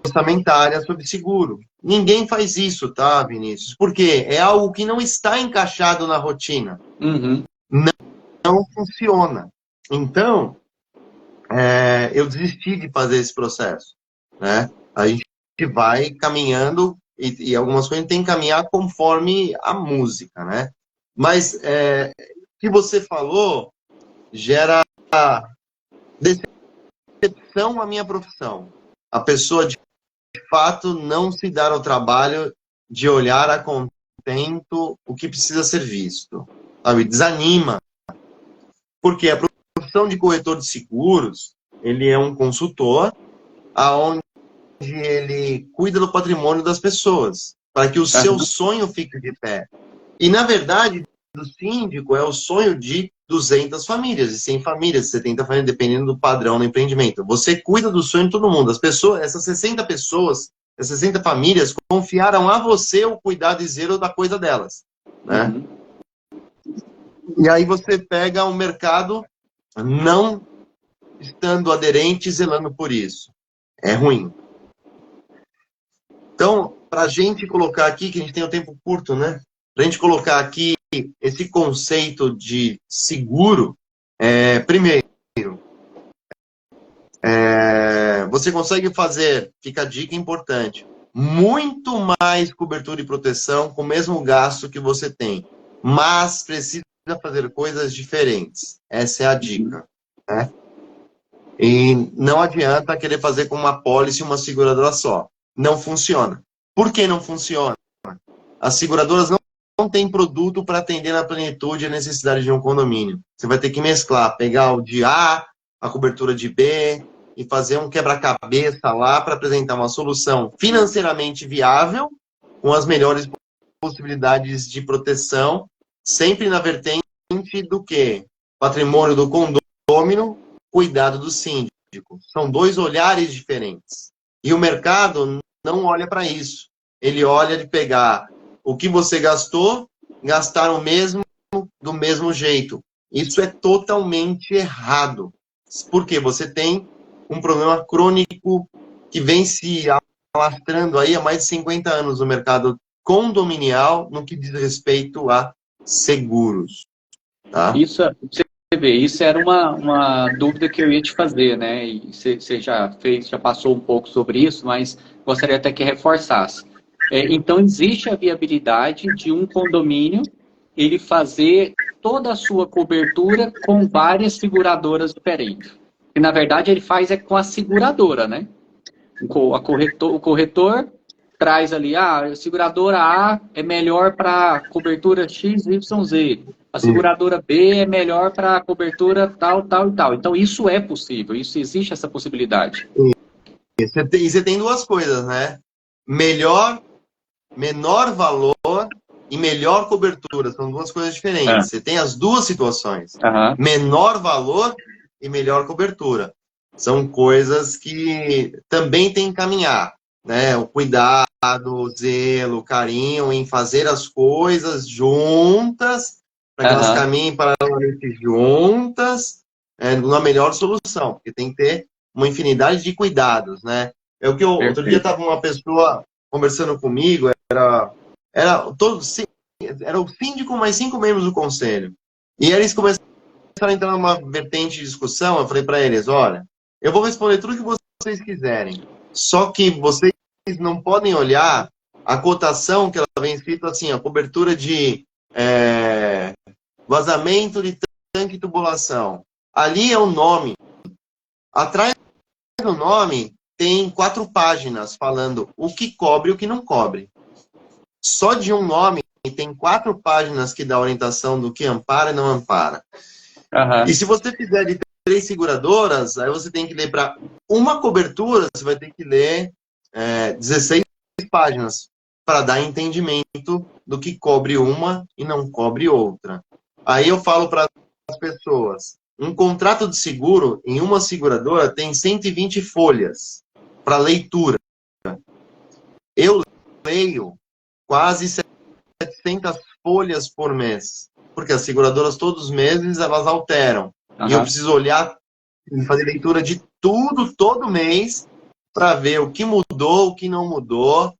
orçamentária sobre seguro. Ninguém faz isso, tá, Vinícius? Porque é algo que não está encaixado na rotina. Não funciona. Então, eu desisti de fazer esse processo, né? A gente vai caminhando e algumas coisas tem que caminhar conforme a música, né? Mas o que você falou gera decepção à minha profissão. A pessoa, de fato, não se dar ao trabalho de olhar a contento o que precisa ser visto. sabe? Desanima. Porque a profissão de corretor de seguros, ele é um consultor aonde ele cuida do patrimônio das pessoas, para que o seu sonho fique de pé. E, na verdade, o síndico é o sonho de 200 famílias, e 100 famílias, 70 famílias, dependendo do padrão do empreendimento. Você cuida do sonho de todo mundo. As pessoas, essas 60 pessoas, essas 60 famílias, confiaram a você o cuidado e zelo da coisa delas, né? E aí você pega um mercado não estando aderente e zelando por isso. É ruim. Então, para a gente colocar aqui, que a gente tem um tempo curto, né? Para a gente colocar aqui esse conceito de seguro, primeiro, você consegue fazer, fica a dica importante, muito mais cobertura e proteção com o mesmo gasto que você tem, mas precisa fazer coisas diferentes. Essa é a dica, né? E não adianta querer fazer com uma pólice e uma seguradora só. Não funciona. Por que não funciona? As seguradoras não têm produto para atender na plenitude a necessidade de um condomínio. Você vai ter que mesclar, pegar o de A, a cobertura de B, e fazer um quebra-cabeça lá para apresentar uma solução financeiramente viável, com as melhores possibilidades de proteção, sempre na vertente do quê? Patrimônio do condômino, cuidado do síndico. São dois olhares diferentes. E o mercado não olha para isso. Ele olha de pegar o que você gastou, gastar o mesmo do mesmo jeito. Isso é totalmente errado. Porque você tem um problema crônico que vem se alastrando aí há mais de 50 anos no mercado condominial no que diz respeito a seguros. Tá? Isso, você vê, isso era uma dúvida que eu ia te fazer, né? E você já fez, já passou um pouco sobre isso, mas gostaria até que reforçasse. Então, existe a viabilidade de um condomínio ele fazer toda a sua cobertura com várias seguradoras diferentes. E, na verdade, ele faz com a seguradora, né? O corretor traz ali, a seguradora A é melhor para cobertura X, Y, Z. A seguradora B é melhor para cobertura tal, tal e tal. Então, isso é possível, isso existe essa possibilidade. E você tem duas coisas, né? Menor valor e melhor cobertura. São duas coisas diferentes. Você tem as duas situações. Menor valor e melhor cobertura. São coisas que também tem que caminhar, né? O cuidado, o zelo, o carinho em fazer as coisas juntas, para que elas caminhem paralelamente juntas, na melhor solução. Porque tem que ter uma infinidade de cuidados, né? É o que outro dia estava uma pessoa conversando comigo, era o síndico mais 5 membros do conselho. E eles começaram a entrar numa vertente de discussão. Eu falei para eles, olha, eu vou responder tudo que vocês quiserem, só que vocês não podem olhar a cotação que ela vem escrito assim, a cobertura de vazamento de tanque e tubulação. Ali é o nome. Atrás do nome tem 4 páginas falando o que cobre e o que não cobre. Só de um nome tem 4 páginas que dá orientação do que ampara e não ampara. E se você fizer de 3 seguradoras, aí você tem que ler para uma cobertura, você vai ter que ler 16 páginas para dar entendimento do que cobre uma e não cobre outra. Aí eu falo para as pessoas, um contrato de seguro em uma seguradora tem 120 folhas para leitura. Eu leio quase 700 folhas por mês, porque as seguradoras todos os meses elas alteram. E eu preciso olhar e fazer leitura de tudo todo mês para ver o que mudou, o que não mudou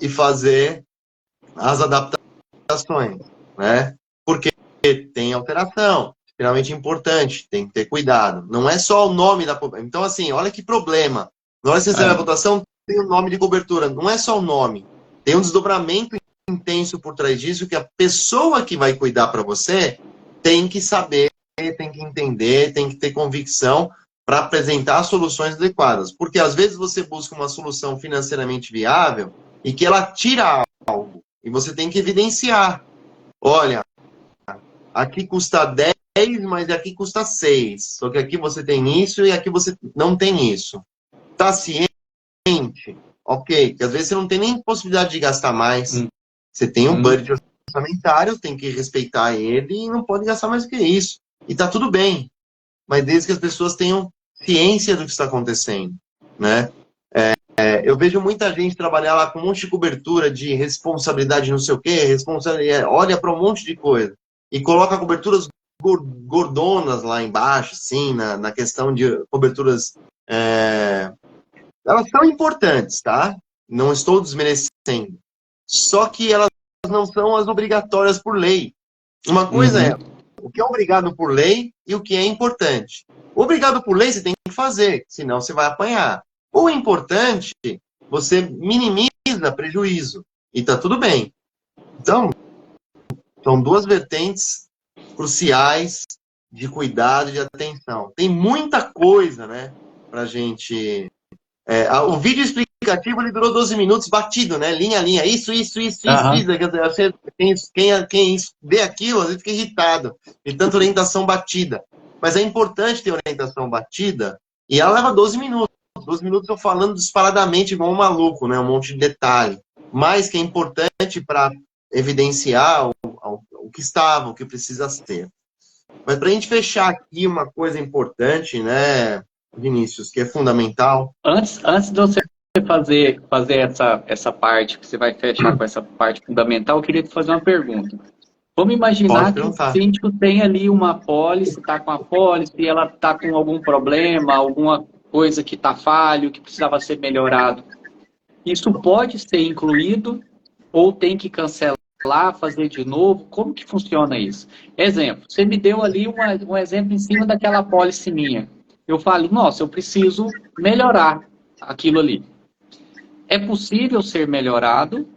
e fazer as adaptações, né? Porque tem alteração, extremamente importante, tem que ter cuidado. Não é só o nome da... Então, assim, olha que problema. Na hora que você recebe a votação, tem o nome de cobertura. Não é só o nome. Tem um desdobramento intenso por trás disso que a pessoa que vai cuidar para você tem que saber, tem que entender, tem que ter convicção para apresentar soluções adequadas. Porque às vezes você busca uma solução financeiramente viável e que ela tira algo. E você tem que evidenciar. Olha, aqui custa 10, mas aqui custa 6. Só que aqui você tem isso e aqui você não tem isso. Tá ciente? Ok, que às vezes você não tem nem possibilidade de gastar mais. Você tem um budget orçamentário, tem que respeitar ele e não pode gastar mais do que isso. E tá tudo bem, mas desde que as pessoas tenham ciência do que está acontecendo, né? Eu vejo muita gente trabalhar lá com um monte de cobertura de responsabilidade não sei o quê, responsabilidade, olha para um monte de coisa e coloca coberturas gordonas lá embaixo, assim, na questão de coberturas. Elas são importantes, tá? Não estou desmerecendo. Só que elas não são as obrigatórias por lei. Uma coisa é o que é obrigado por lei e o que é importante. Obrigado por lei você tem que fazer, senão você vai apanhar. O importante, você minimiza prejuízo. E tá tudo bem. Então, são duas vertentes cruciais de cuidado e de atenção. Tem muita coisa, né, pra gente... o vídeo explicativo ele durou 12 minutos batido, né? Linha a linha. Isso. Quem vê aquilo, às vezes fica irritado. Tem tanta orientação batida. Mas é importante ter orientação batida e ela leva 12 minutos. 12 minutos eu falando disparadamente igual um maluco, né? Um monte de detalhe. Mas que é importante para evidenciar o que estava, o que precisa ser. Mas para a gente fechar aqui uma coisa importante, né, Vinícius, que é fundamental. Antes de você fazer essa parte, que você vai fechar com essa parte fundamental, eu queria te fazer uma pergunta. Vamos imaginar que o síndico tem ali uma apólice, está com a apólice, e ela está com algum problema, alguma coisa que está falho, que precisava ser melhorado. Isso pode ser incluído ou tem que cancelar, fazer de novo? Como que funciona isso? Exemplo, você me deu ali um exemplo em cima daquela apólice minha. Eu falo, nossa, eu preciso melhorar aquilo ali. É possível ser melhorado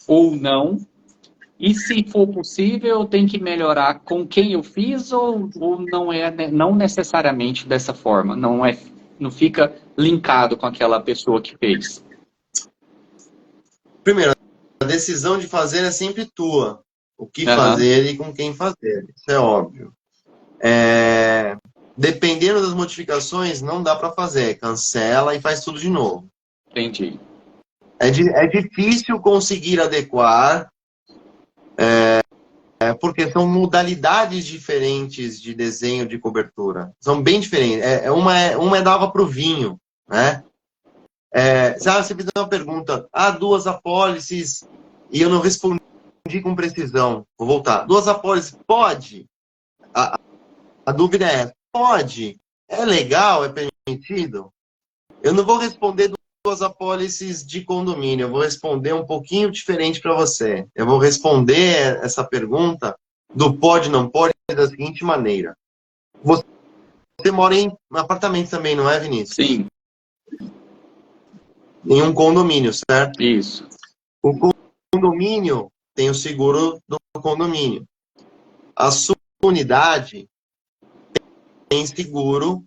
ou não? E se for possível, eu tenho que melhorar com quem eu fiz ou não necessariamente dessa forma? Não fica linkado com aquela pessoa que fez? Primeiro, a decisão de fazer é sempre tua. O que fazer e com quem fazer. Isso é óbvio. Dependendo das modificações, não dá para fazer. Cancela e faz tudo de novo. Entendi. É difícil conseguir adequar, porque são modalidades diferentes de desenho de cobertura. São bem diferentes. Uma é dava para o vinho, né? Você me deu uma pergunta. Duas apólices e eu não respondi com precisão. Vou voltar. Duas apólices, pode? A dúvida é, pode? É legal? É permitido? Eu não vou responder duas apólices de condomínio. Eu vou responder um pouquinho diferente para você. Eu vou responder essa pergunta do pode, não pode, da seguinte maneira. Você mora em apartamento também, não é, Vinícius? Sim. Em um condomínio, certo? Isso. O condomínio tem o seguro do condomínio. A sua unidade tem seguro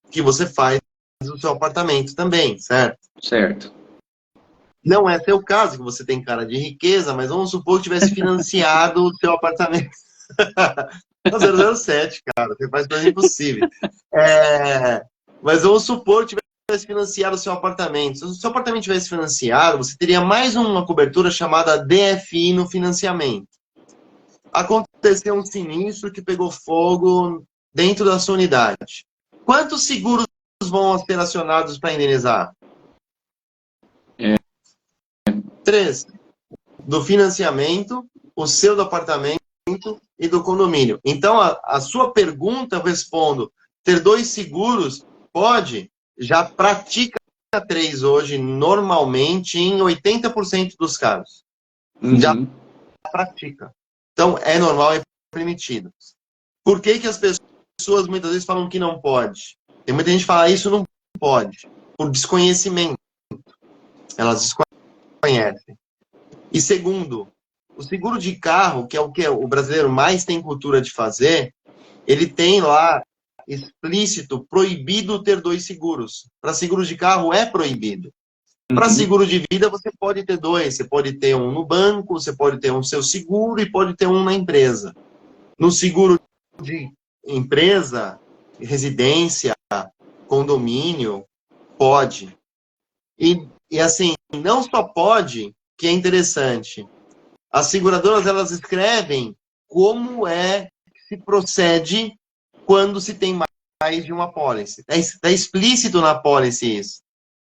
que você faz no seu apartamento também, certo? Certo. Não é seu caso, que você tem cara de riqueza, mas vamos supor que tivesse financiado o seu apartamento. 007, cara, você faz coisa impossível. Mas vamos supor que tivesse financiado o seu apartamento. Se o seu apartamento tivesse financiado, você teria mais uma cobertura chamada DFI no financiamento. Aconteceu um sinistro que pegou fogo dentro da sua unidade. Quantos seguros vão ser acionados para indenizar? 3. Do financiamento, o seu do apartamento e do condomínio. Então, a sua pergunta, eu respondo, ter 2 seguros pode? Já pratica 3 hoje, normalmente, em 80% dos casos. Já pratica. Então, é normal e permitido. Por que as pessoas muitas vezes falam que não pode? Tem muita gente que fala, isso não pode. Por desconhecimento. Elas desconhecem. E segundo, o seguro de carro, que é o que o brasileiro mais tem cultura de fazer, ele tem lá explícito, proibido ter 2 seguros. Para seguros de carro é proibido. Para seguro de vida, você pode ter dois. Você pode ter um no banco, você pode ter um seu seguro e pode ter um na empresa. No seguro de empresa, residência, condomínio, pode. E assim, não só pode, que é interessante. As seguradoras, elas escrevem como é que se procede quando se tem mais de uma apólice. Está explícito na apólice isso.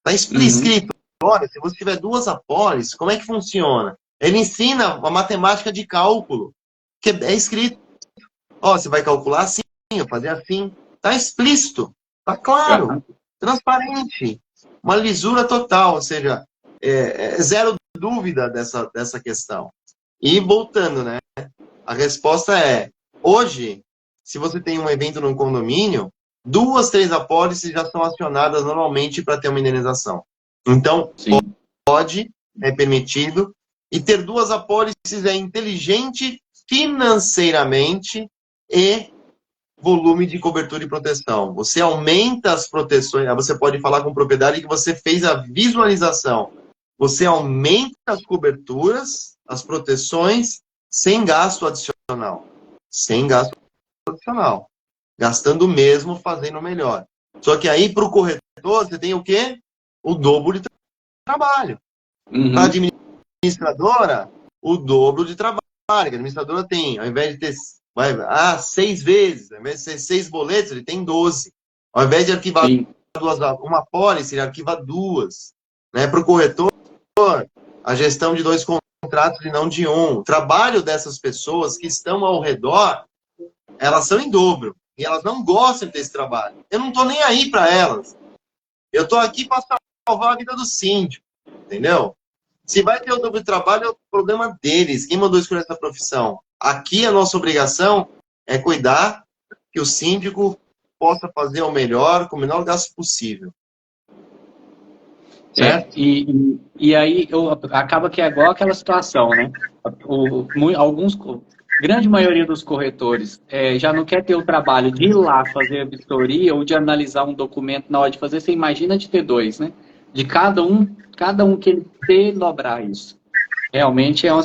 Está escrito. Olha, se você tiver duas apólices, como é que funciona? Ele ensina a matemática de cálculo, que é escrito. Ó, você vai calcular assim, fazer assim. Está explícito, está claro, transparente. Uma lisura total, ou seja, zero dúvida dessa questão. E voltando, né? A resposta é, hoje, se você tem um evento num condomínio, 2, 3 apólices já são acionadas normalmente para ter uma indenização. Então, sim, pode, é permitido. E ter 2 apólices é inteligente financeiramente e volume de cobertura e proteção. Você aumenta as proteções, você pode falar com o proprietário que você fez a visualização. Você aumenta as coberturas, as proteções, sem gasto adicional. Sem gasto adicional. Gastando o mesmo, fazendo melhor. Só que aí, para o corretor, você tem o quê? O dobro de trabalho. Para a administradora, o dobro de trabalho. A administradora tem, ao invés de ter 6 vezes, ao invés de ser 6 boletos, ele tem 12. Ao invés de arquivar uma apólice, ele arquiva 2. Né? Para o corretor, a gestão de 2 contratos e não de 1. O trabalho dessas pessoas que estão ao redor, elas são em dobro. E elas não gostam desse trabalho. Eu não estou nem aí para elas. Eu estou aqui para salvar a vida do síndico. Entendeu? Se vai ter o dobro de trabalho, é o problema deles. Quem mandou escolher essa profissão? Aqui a nossa obrigação é cuidar que o síndico possa fazer o melhor, com o menor gasto possível. Certo? E aí acaba que é igual aquela situação, né? Grande maioria dos corretores já não quer ter o trabalho de ir lá fazer a vistoria ou de analisar um documento na hora de fazer. Você imagina de ter 2, né? De cada um que ele dobrar isso. Realmente é uma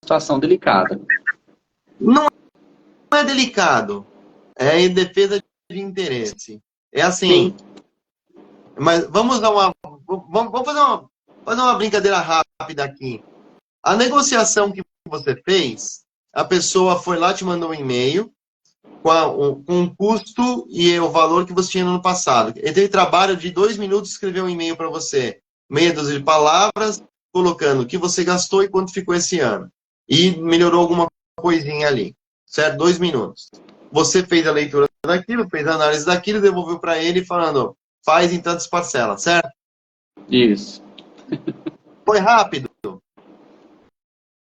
situação delicada. Não é delicado. É em defesa de interesse. É assim. Sim. Mas vamos fazer uma brincadeira rápida aqui. A negociação que você fez, a pessoa foi lá, te mandou um e-mail com um custo e o valor que você tinha no ano passado. Ele teve trabalho de 2 minutos escrever um e-mail para você. Meia dúzia de palavras, colocando o que você gastou e quanto ficou esse ano. E melhorou alguma coisinha ali. Certo? 2 minutos. Você fez a leitura daquilo, fez a análise daquilo, devolveu para ele falando, faz em tantas parcelas, certo? Isso. Foi rápido?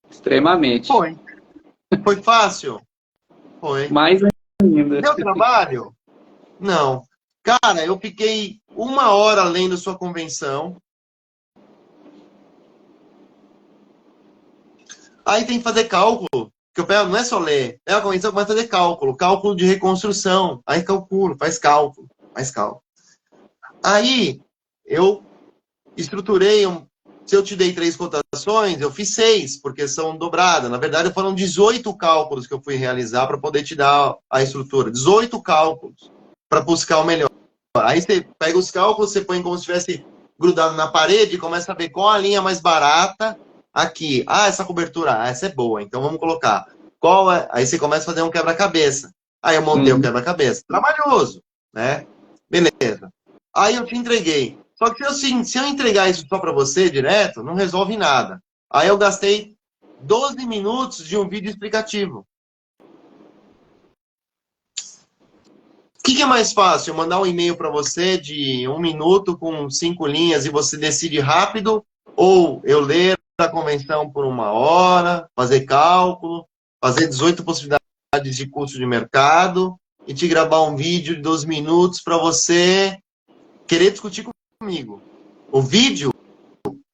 Extremamente. Foi. Foi fácil? Foi. Mais ainda. Deu trabalho? Não. Cara, eu fiquei 1 hora lendo sua convenção. Aí tem que fazer cálculo. Que eu pego, não é só ler. É a convenção que vai fazer cálculo. Cálculo de reconstrução. Aí calculo, faz cálculo. Aí eu estruturei. Se eu te dei 3 cotações, eu fiz 6, porque são dobradas. Na verdade, foram 18 cálculos que eu fui realizar para poder te dar a estrutura. 18 cálculos para buscar o melhor. Aí você pega os cálculos, você põe como se estivesse grudado na parede e começa a ver qual a linha mais barata aqui. Ah, essa cobertura, essa é boa, então vamos colocar. Qual é? Aí você começa a fazer um quebra-cabeça. Aí eu montei o quebra-cabeça. Trabalhoso, né? Beleza. Aí eu te entreguei. Só que se eu entregar isso só para você direto, não resolve nada. Aí eu gastei 12 minutos de um vídeo explicativo. O que é mais fácil? Eu mandar um e-mail para você de 1 minuto com 5 linhas e você decide rápido? Ou eu ler a convenção por 1 hora, fazer cálculo, fazer 18 possibilidades de custo de mercado e te gravar um vídeo de 12 minutos para você querer discutir comigo. O vídeo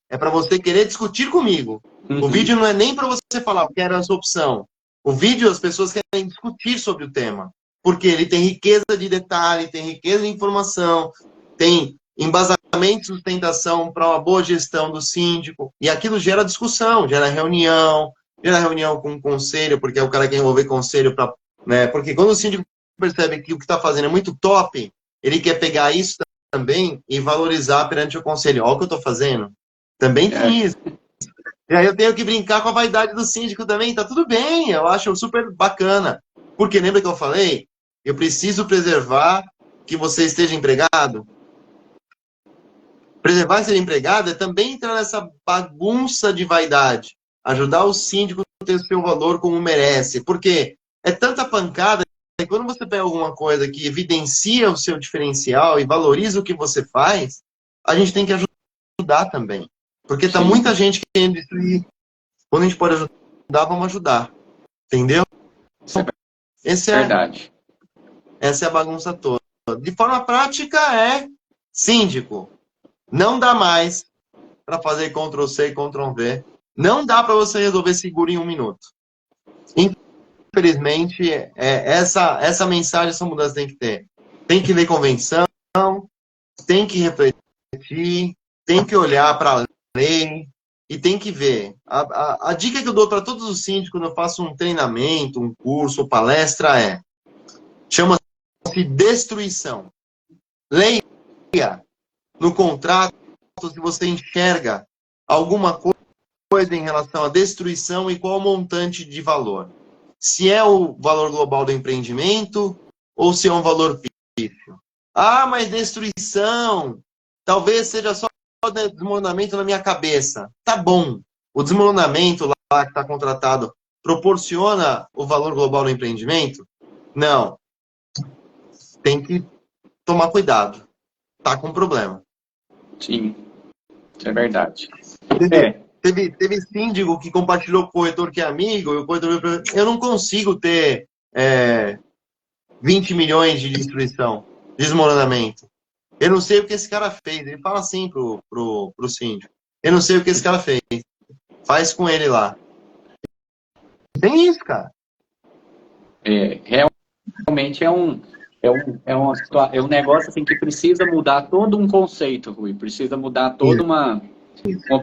é para você querer discutir comigo. O vídeo não é nem para você falar, eu quero essa opção. O vídeo, as pessoas querem discutir sobre o tema. Porque ele tem riqueza de detalhe, tem riqueza de informação, tem embasamento e sustentação para uma boa gestão do síndico. E aquilo gera discussão, gera reunião com o conselho, porque é o cara que envolver conselho para, né? Porque quando o síndico percebe que o que está fazendo é muito top, ele quer pegar isso também e valorizar perante o conselho. Olha o que eu estou fazendo. Também tem isso. E aí eu tenho que brincar com a vaidade do síndico também. Tá tudo bem, eu acho super bacana. Porque lembra que eu falei? Eu preciso preservar que você esteja empregado. Preservar ser empregado é também entrar nessa bagunça de vaidade. Ajudar o síndico a ter o seu valor como merece. Porque é tanta pancada que quando você pega alguma coisa que evidencia o seu diferencial e valoriza o que você faz, a gente tem que ajudar também. Porque tá muita gente querendo destruir. Quando a gente pode ajudar, vamos ajudar. Entendeu? Verdade. Essa é a bagunça toda. De forma prática, é síndico. Não dá mais para fazer Ctrl+C e Ctrl+V. Não dá para você resolver seguro em 1 minuto. Infelizmente, essa mensagem, essa mudança tem que ter. Tem que ler convenção, tem que refletir, tem que olhar para a lei e tem que ver. A dica que eu dou para todos os síndicos quando eu faço um treinamento, um curso, palestra chama-se destruição. Leia no contrato se você enxerga alguma coisa em relação à destruição e qual o montante de valor. Se é o valor global do empreendimento ou se é um valor pífio. Ah, mas destruição, talvez seja só desmoronamento na minha cabeça. Tá bom. O desmoronamento lá que está contratado proporciona o valor global do empreendimento? Não. Tem que tomar cuidado. Tá com problema. Sim, isso é verdade. Teve síndico que compartilhou com o corretor que é amigo, e o corretor, eu não consigo ter 20 milhões de destruição, desmoronamento. Eu não sei o que esse cara fez. Ele fala assim pro síndico. Eu não sei o que esse cara fez. Faz com ele lá. Tem isso, cara. Realmente é um negócio assim que precisa mudar todo um conceito, Rui. Precisa mudar toda uma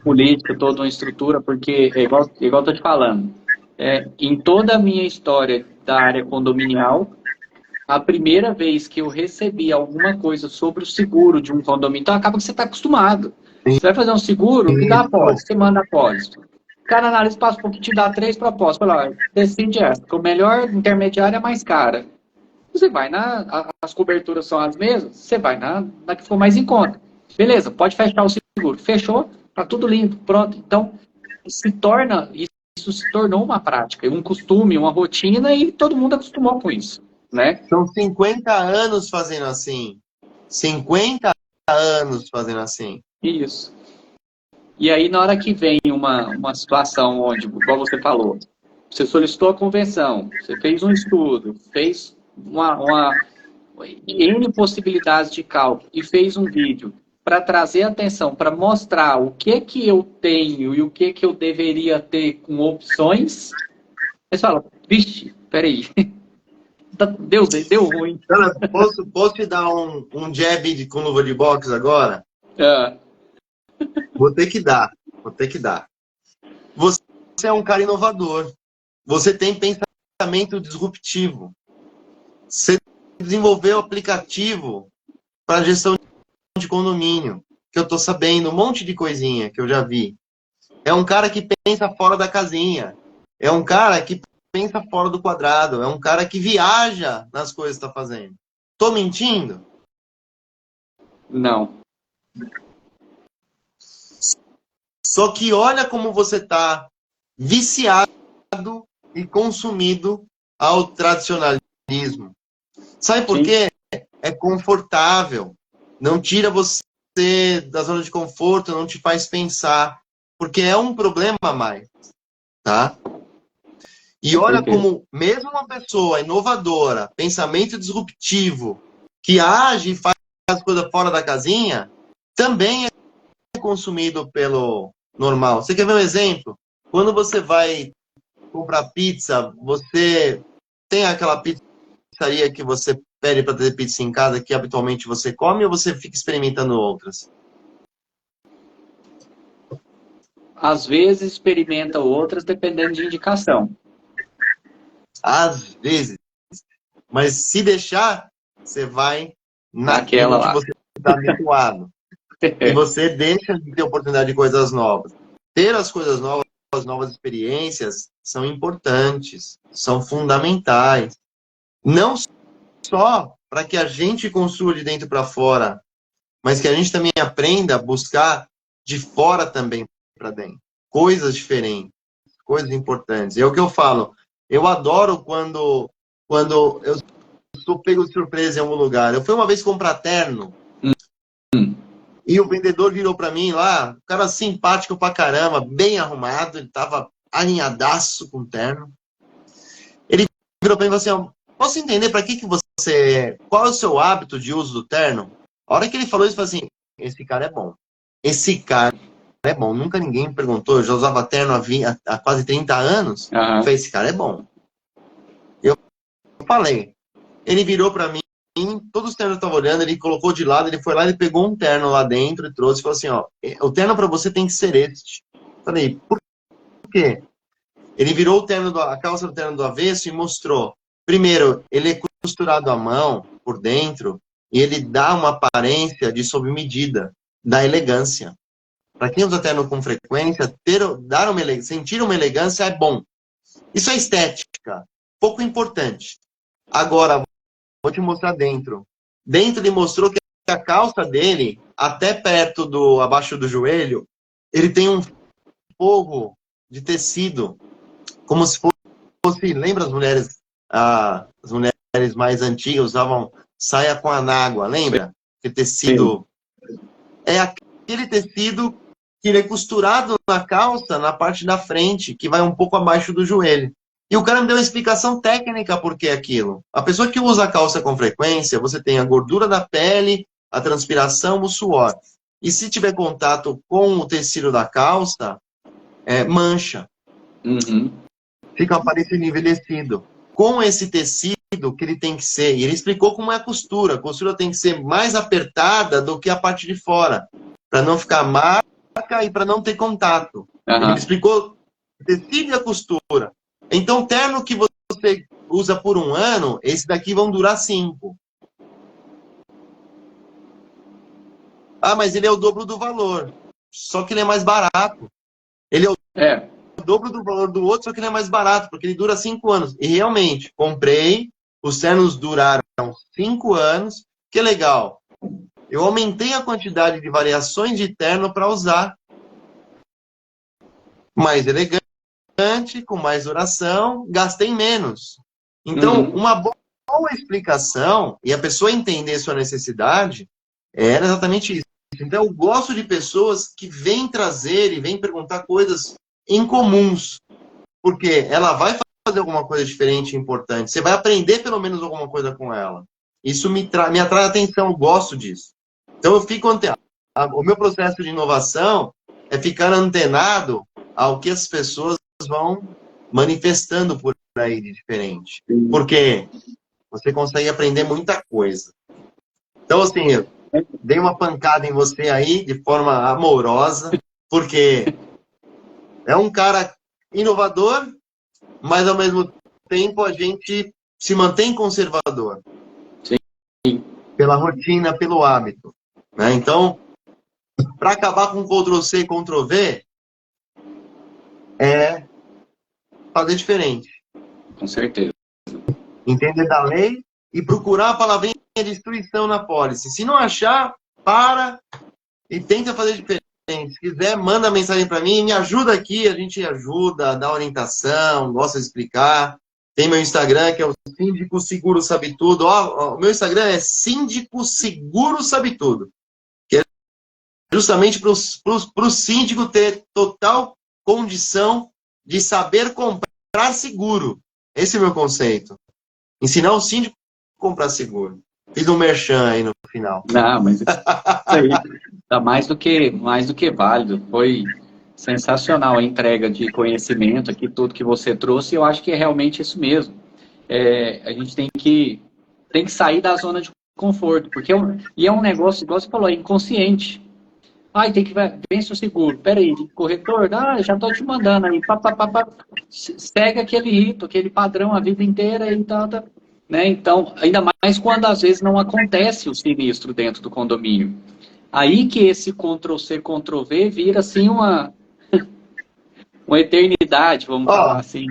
política, toda uma estrutura, porque é igual eu tô te falando. Em toda a minha história da área condominial, a primeira vez que eu recebi alguma coisa sobre o seguro de um condomínio, então acaba que você está acostumado. Você vai fazer um seguro, me dá a pólice, você manda a pólice. O cara analisa, passa um pouquinho, te dá 3 propostas. Fala, decide essa, porque o melhor intermediário é mais cara. Você vai as coberturas são as mesmas, você vai na que for mais em conta. Beleza, pode fechar o seguro. Fechou, tá tudo limpo, pronto. Então, isso se tornou uma prática, um costume, uma rotina, e todo mundo acostumou com isso. Né? São 50 anos fazendo assim. 50 anos fazendo assim. Isso. E aí, na hora que vem uma situação onde, igual você falou, você solicitou a convenção, você fez um estudo, fez N possibilidades de cálculo e fez um vídeo para trazer atenção, para mostrar o que eu tenho e o que eu deveria ter com opções, você fala, vixe, peraí. Deu ruim. Cara, posso te dar um jab com luva de boxe agora? Vou ter que dar. Você é um cara inovador. Você tem pensamento disruptivo. Você desenvolveu aplicativo para gestão de condomínio, que eu tô sabendo, um monte de coisinha que eu já vi. É um cara que pensa fora da casinha. É um cara que pensa fora do quadrado. É um cara que viaja nas coisas que está fazendo. Tô mentindo? Não. Só que olha como você está viciado e consumido ao tradicionalismo. Sabe por quê? É confortável. Não tira você da zona de conforto, não te faz pensar. Porque é um problema a mais. Tá? E olha como, mesmo uma pessoa inovadora, pensamento disruptivo, que age e faz as coisas fora da casinha, também é consumido pelo normal. Você quer ver um exemplo? Quando você vai comprar pizza, você tem aquela pizzaria que você pede para ter pizza em casa que habitualmente você come ou você fica experimentando outras? Às vezes experimenta outras dependendo de indicação. Às vezes. Mas se deixar, você vai Naquela naquilo que lá. você está habituado. E você deixa de ter oportunidade de coisas novas. Ter as coisas novas, as novas experiências, são importantes, são fundamentais. Não só para que a gente construa de dentro para fora, mas que a gente também aprenda a buscar de fora também para dentro. Coisas diferentes, coisas importantes. É o que eu falo. Eu adoro quando eu sou pego de surpresa em algum lugar. Eu fui uma vez comprar terno e o vendedor virou para mim lá, um cara simpático pra caramba, bem arrumado, ele tava alinhadaço com terno. Ele virou para mim e falou assim, posso entender para que você... Qual é o seu hábito de uso do terno? A hora que ele falou isso, eu falei assim, esse cara é bom. Esse cara é bom. Nunca ninguém me perguntou, eu já usava terno há quase 30 anos. Uhum. Eu falei, esse cara é bom. Eu falei. Ele virou para mim, todos os ternos eu tava olhando, ele colocou de lado, ele foi lá, ele pegou um terno lá dentro e trouxe e falou assim, ó, o terno para você tem que ser este. Falei, por quê? Ele virou a calça do terno do avesso e mostrou. Primeiro, ele é costurado à mão, por dentro, e ele dá uma aparência de sob medida, da elegância. Para quem usa terno com frequência, sentir uma elegância é bom. Isso é estética, pouco importante. Agora, vou te mostrar dentro. Dentro ele mostrou que a calça dele, até abaixo do joelho, ele tem um forro de tecido, como se fosse, lembra as mulheres mais antigas usavam saia com anágua, lembra? Que tecido. Sim. É aquele tecido que ele é costurado na calça, na parte da frente, que vai um pouco abaixo do joelho. E o cara me deu uma explicação técnica por que aquilo. A pessoa que usa a calça com frequência, você tem a gordura da pele, a transpiração, o suor. E se tiver contato com o tecido da calça, mancha. Uhum. Fica uma aparência envelhecido. Com esse tecido que ele tem que ser, e ele explicou como é a costura. A costura tem que ser mais apertada do que a parte de fora, para não ficar marca e para não ter contato. Uhum. Ele me explicou o tecido e a costura. Então, terno que você usa por 1 ano, esse daqui vão durar 5. Ah, mas ele é o dobro do valor. Só que ele é mais barato. Ele é o dobro do valor do outro, só que ele é mais barato, porque ele dura 5 anos. E realmente, comprei, os ternos duraram 5 anos. Que legal. Eu aumentei a quantidade de variações de terno para usar. Mais elegante, com mais duração, gastei menos. Então, uma boa explicação, e a pessoa entender sua necessidade, era exatamente isso. Então, eu gosto de pessoas que vêm trazer e vêm perguntar coisas incomuns, porque ela vai fazer alguma coisa diferente e importante. Você vai aprender pelo menos alguma coisa com ela. Isso me atrai atenção, eu gosto disso. Então, eu fico antenado. O meu processo de inovação é ficar antenado ao que as pessoas vão manifestando por aí de diferente. Porque você consegue aprender muita coisa. Então, assim, eu dei uma pancada em você aí de forma amorosa, porque é um cara inovador, mas ao mesmo tempo a gente se mantém conservador. Sim. Pela rotina, pelo hábito. Né? Então, para acabar com Ctrl-C e Ctrl-V, é fazer diferente. Com certeza. Entender da lei e procurar a palavrinha de destruição na pólice. Se não achar, para e tenta fazer diferente. Se quiser, manda mensagem para mim, me ajuda aqui, a gente ajuda, dá orientação, gosta de explicar. Tem meu Instagram, que é o Síndico Seguro Sabe Tudo. O meu Instagram é Síndico Seguro Sabe Tudo. Que é justamente para o síndico ter total condição de saber comprar seguro. Esse é o meu conceito. Ensinar o síndico a comprar seguro. Fiz um merchan aí no final. Não, mas isso aí tá mais do que válido. Foi sensacional a entrega de conhecimento aqui, tudo que você trouxe. Eu acho que é realmente isso mesmo. A gente tem que tem que sair da zona de conforto, porque e é um negócio, igual você falou, é inconsciente. Ai, tem que vence o seguro. Peraí, corretor, já tô te mandando aí. Pá, pá, pá, pá. Segue aquele rito, aquele padrão a vida inteira e tal, tá, né? Então, ainda mais quando às vezes não acontece o sinistro dentro do condomínio. Aí que esse Ctrl+C, Ctrl+V vira assim uma eternidade, vamos Ó, falar assim.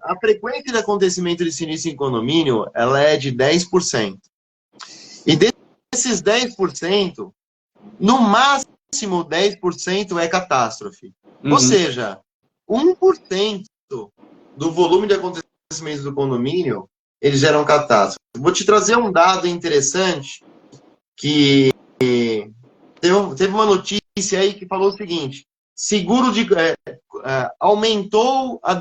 a frequência de acontecimento de sinistro em condomínio, ela é de 10%. E desses 10%, no máximo 10% é catástrofe. Ou seja, 1% do volume de acontecimentos do condomínio, eles geram catástrofe. Vou te trazer um dado interessante, que teve uma notícia aí que falou o seguinte: seguro de... aumentou a...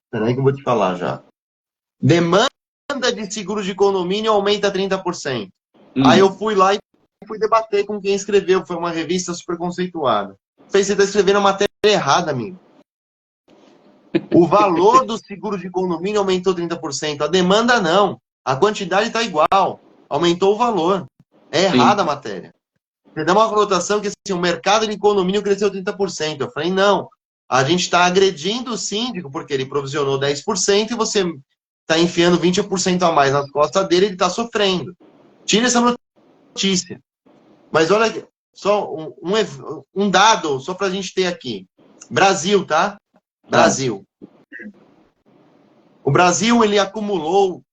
Peraí que eu vou te falar já. Demanda de seguro de condomínio aumenta 30%. Aí eu fui lá e fui debater com quem escreveu, foi uma revista super conceituada. Falei, você está escrevendo a matéria errada, amigo. O valor do seguro de condomínio aumentou 30%. A demanda não. A quantidade está igual. Aumentou o valor. É errada a matéria. Você dá uma conotação que assim, o mercado de condomínio cresceu 30%. Eu falei, não. A gente está agredindo o síndico porque ele provisionou 10% e você está enfiando 20% a mais nas costas dele, ele está sofrendo. Tira essa notícia. Mas olha aqui, só um dado, só para a gente ter aqui. Brasil, tá? Brasil. O Brasil, ele acumulou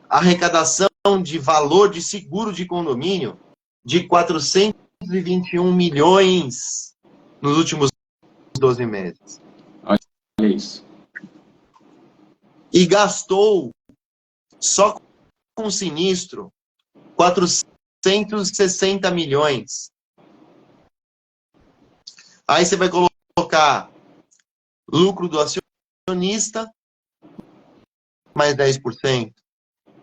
arrecadação de valor de seguro de condomínio de 421 milhões nos últimos 12 meses. Olha isso. E gastou, só com sinistro, 460 milhões. Aí você vai colocar lucro do acionista, mais 10%.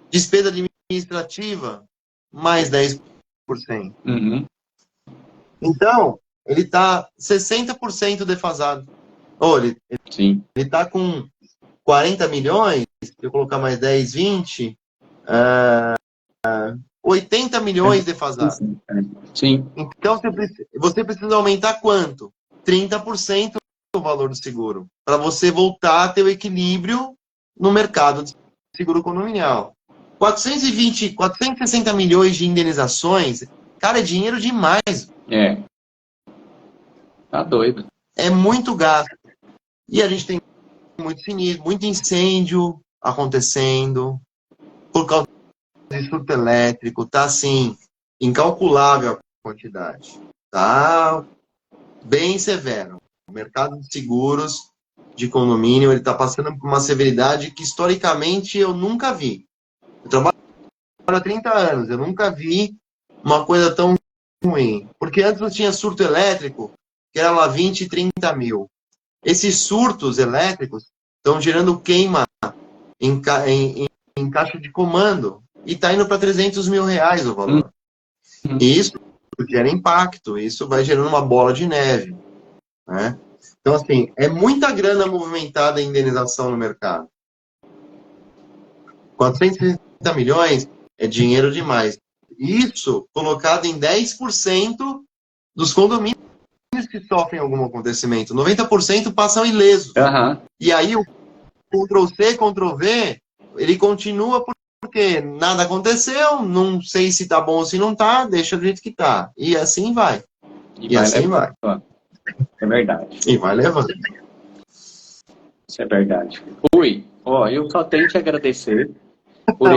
Despesa administrativa, mais 10%. Então, ele está 60% defasado. Ele está com 40 milhões, se eu colocar mais 10, 20, 80 milhões defasado. Sim. Então, você precisa aumentar quanto? 30% o valor do seguro, para você voltar a ter o equilíbrio no mercado de seguro condominial. 460 milhões de indenizações, cara, é dinheiro demais. Tá doido. É muito gasto. E a gente tem muito sinistro, muito incêndio acontecendo, por causa de surto elétrico, tá assim, incalculável a quantidade. Tá bem severo. O mercado de seguros de condomínio, ele está passando por uma severidade que historicamente eu nunca vi. Eu trabalho há 30 anos, eu nunca vi uma coisa tão ruim. Porque antes não tinha surto elétrico, que era lá 20, 30 mil. Esses surtos elétricos estão gerando queima em caixa de comando e está indo para 300 mil reais o valor. E isso gera impacto, isso vai gerando uma bola de neve. Né? Então, assim, é muita grana movimentada em indenização no mercado. 460 milhões é dinheiro demais. Isso colocado em 10% dos condomínios que sofrem algum acontecimento. 90% passam ilesos. E aí o Ctrl+C, Ctrl+V, ele continua porque nada aconteceu, não sei se tá bom ou se não tá, deixa do jeito que tá. E assim vai. E assim vai. É verdade. E vai levando. Isso é verdade. Rui, eu só tenho que agradecer por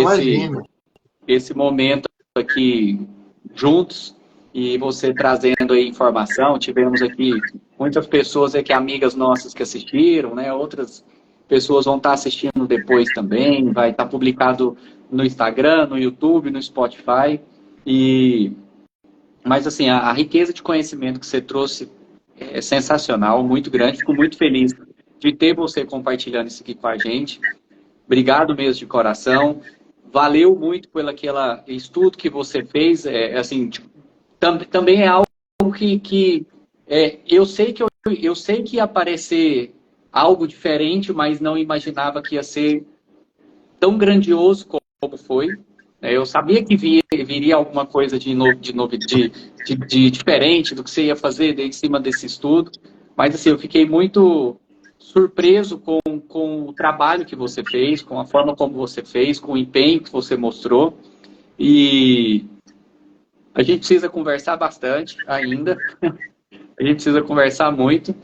esse momento aqui juntos e você trazendo aí informação. Tivemos aqui muitas pessoas aqui, amigas nossas que assistiram, né? Outras pessoas vão estar assistindo depois também. Vai estar publicado no Instagram, no YouTube, no Spotify. Mas assim, a riqueza de conhecimento que você trouxe é sensacional, muito grande. Fico muito feliz de ter você compartilhando isso aqui com a gente. Obrigado mesmo de coração. Valeu muito pelo aquele estudo que você fez. Também é algo que eu sei que ia aparecer algo diferente, mas não imaginava que ia ser tão grandioso como foi. Eu sabia que viria alguma coisa de diferente do que você ia fazer em cima desse estudo, mas assim, eu fiquei muito surpreso com o trabalho que você fez, com a forma como você fez, com o empenho que você mostrou. E a gente precisa conversar bastante ainda, a gente precisa conversar muito,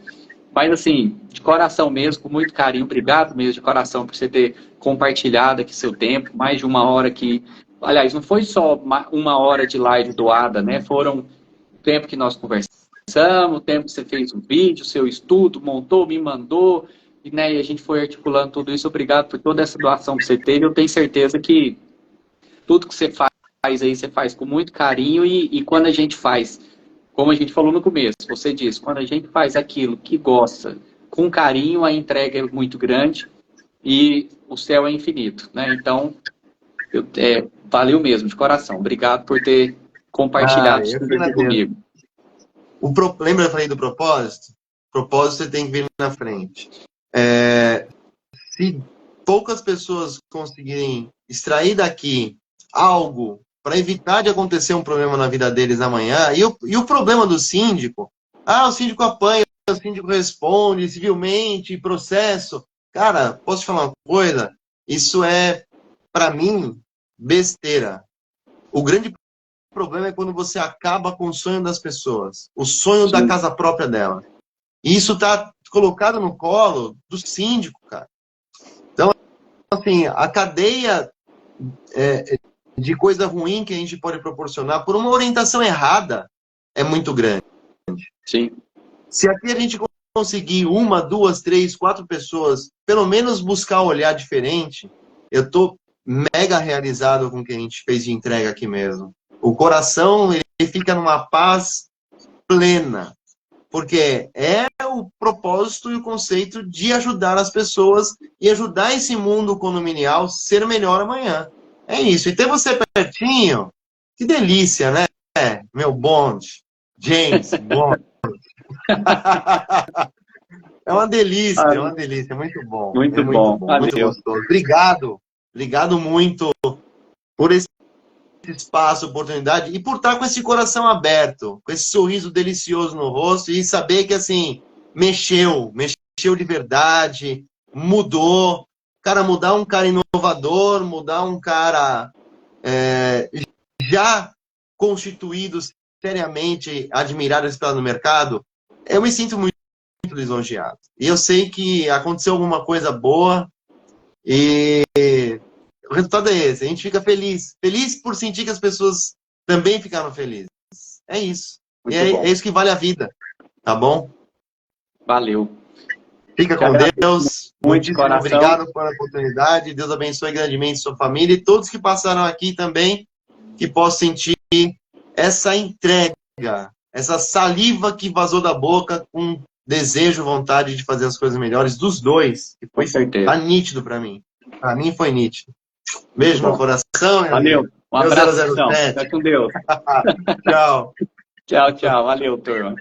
mas assim, de coração mesmo, com muito carinho, obrigado mesmo de coração por você ter compartilhado aqui seu tempo, mais de uma hora que, aliás, não foi só uma hora de live doada, né? Foram o tempo que nós conversamos, o tempo que você fez um vídeo, seu estudo, montou, me mandou, e, né, e a gente foi articulando tudo isso. Obrigado por toda essa doação que você teve. Eu tenho certeza que tudo que você faz aí, você faz com muito carinho e quando a gente faz, como a gente falou no começo, você disse, quando a gente faz aquilo que gosta, com carinho, a entrega é muito grande e o céu é infinito, né? Então, valeu mesmo, de coração. Obrigado por ter compartilhado isso aqui comigo. Lembra que eu falei do propósito? Propósito você tem que vir na frente. Se poucas pessoas conseguirem extrair daqui algo para evitar de acontecer um problema na vida deles amanhã, e o problema do síndico, o síndico apanha, o síndico responde civilmente, processo. Cara, posso te falar uma coisa? Isso é, para mim, besteira. O grande problema é quando você acaba com o sonho das pessoas, o sonho da casa própria dela. E isso está colocado no colo do síndico, cara. Então, assim, a cadeia de coisa ruim que a gente pode proporcionar por uma orientação errada é muito grande. Sim. Se aqui a gente conseguir 1, 2, 3, 4 pessoas, pelo menos buscar um olhar diferente, eu estou mega realizado com o que a gente fez de entrega aqui mesmo. O coração, ele fica numa paz plena, porque é o propósito e o conceito de ajudar as pessoas e ajudar esse mundo condominial a ser melhor amanhã. É isso. E ter você pertinho, que delícia, né? Meu bonde, James Bond. É uma delícia, muito bom. Muito bom. Muito gostoso. Obrigado muito por esse espaço, oportunidade e por estar com esse coração aberto, com esse sorriso delicioso no rosto e saber que, assim, mexeu de verdade, mudou. Cara, mudar um cara inovador, mudar um cara já constituído, seriamente admirado no mercado, eu me sinto muito lisonjeado. E eu sei que aconteceu alguma coisa boa e o resultado é esse. A gente fica feliz. Feliz por sentir que as pessoas também ficaram felizes. É isso. E é isso que vale a vida. Tá bom? Valeu. Fica com Deus. Muitíssimo obrigado pela oportunidade. Deus abençoe grandemente sua família e todos que passaram aqui também, que possam sentir essa entrega, essa saliva que vazou da boca com desejo, vontade de fazer as coisas melhores dos dois. Que foi tá nítido para mim. Para mim foi nítido. Beijo no coração. Valeu. Um abraço. Fica com Deus. Tchau. Tchau. Valeu, turma.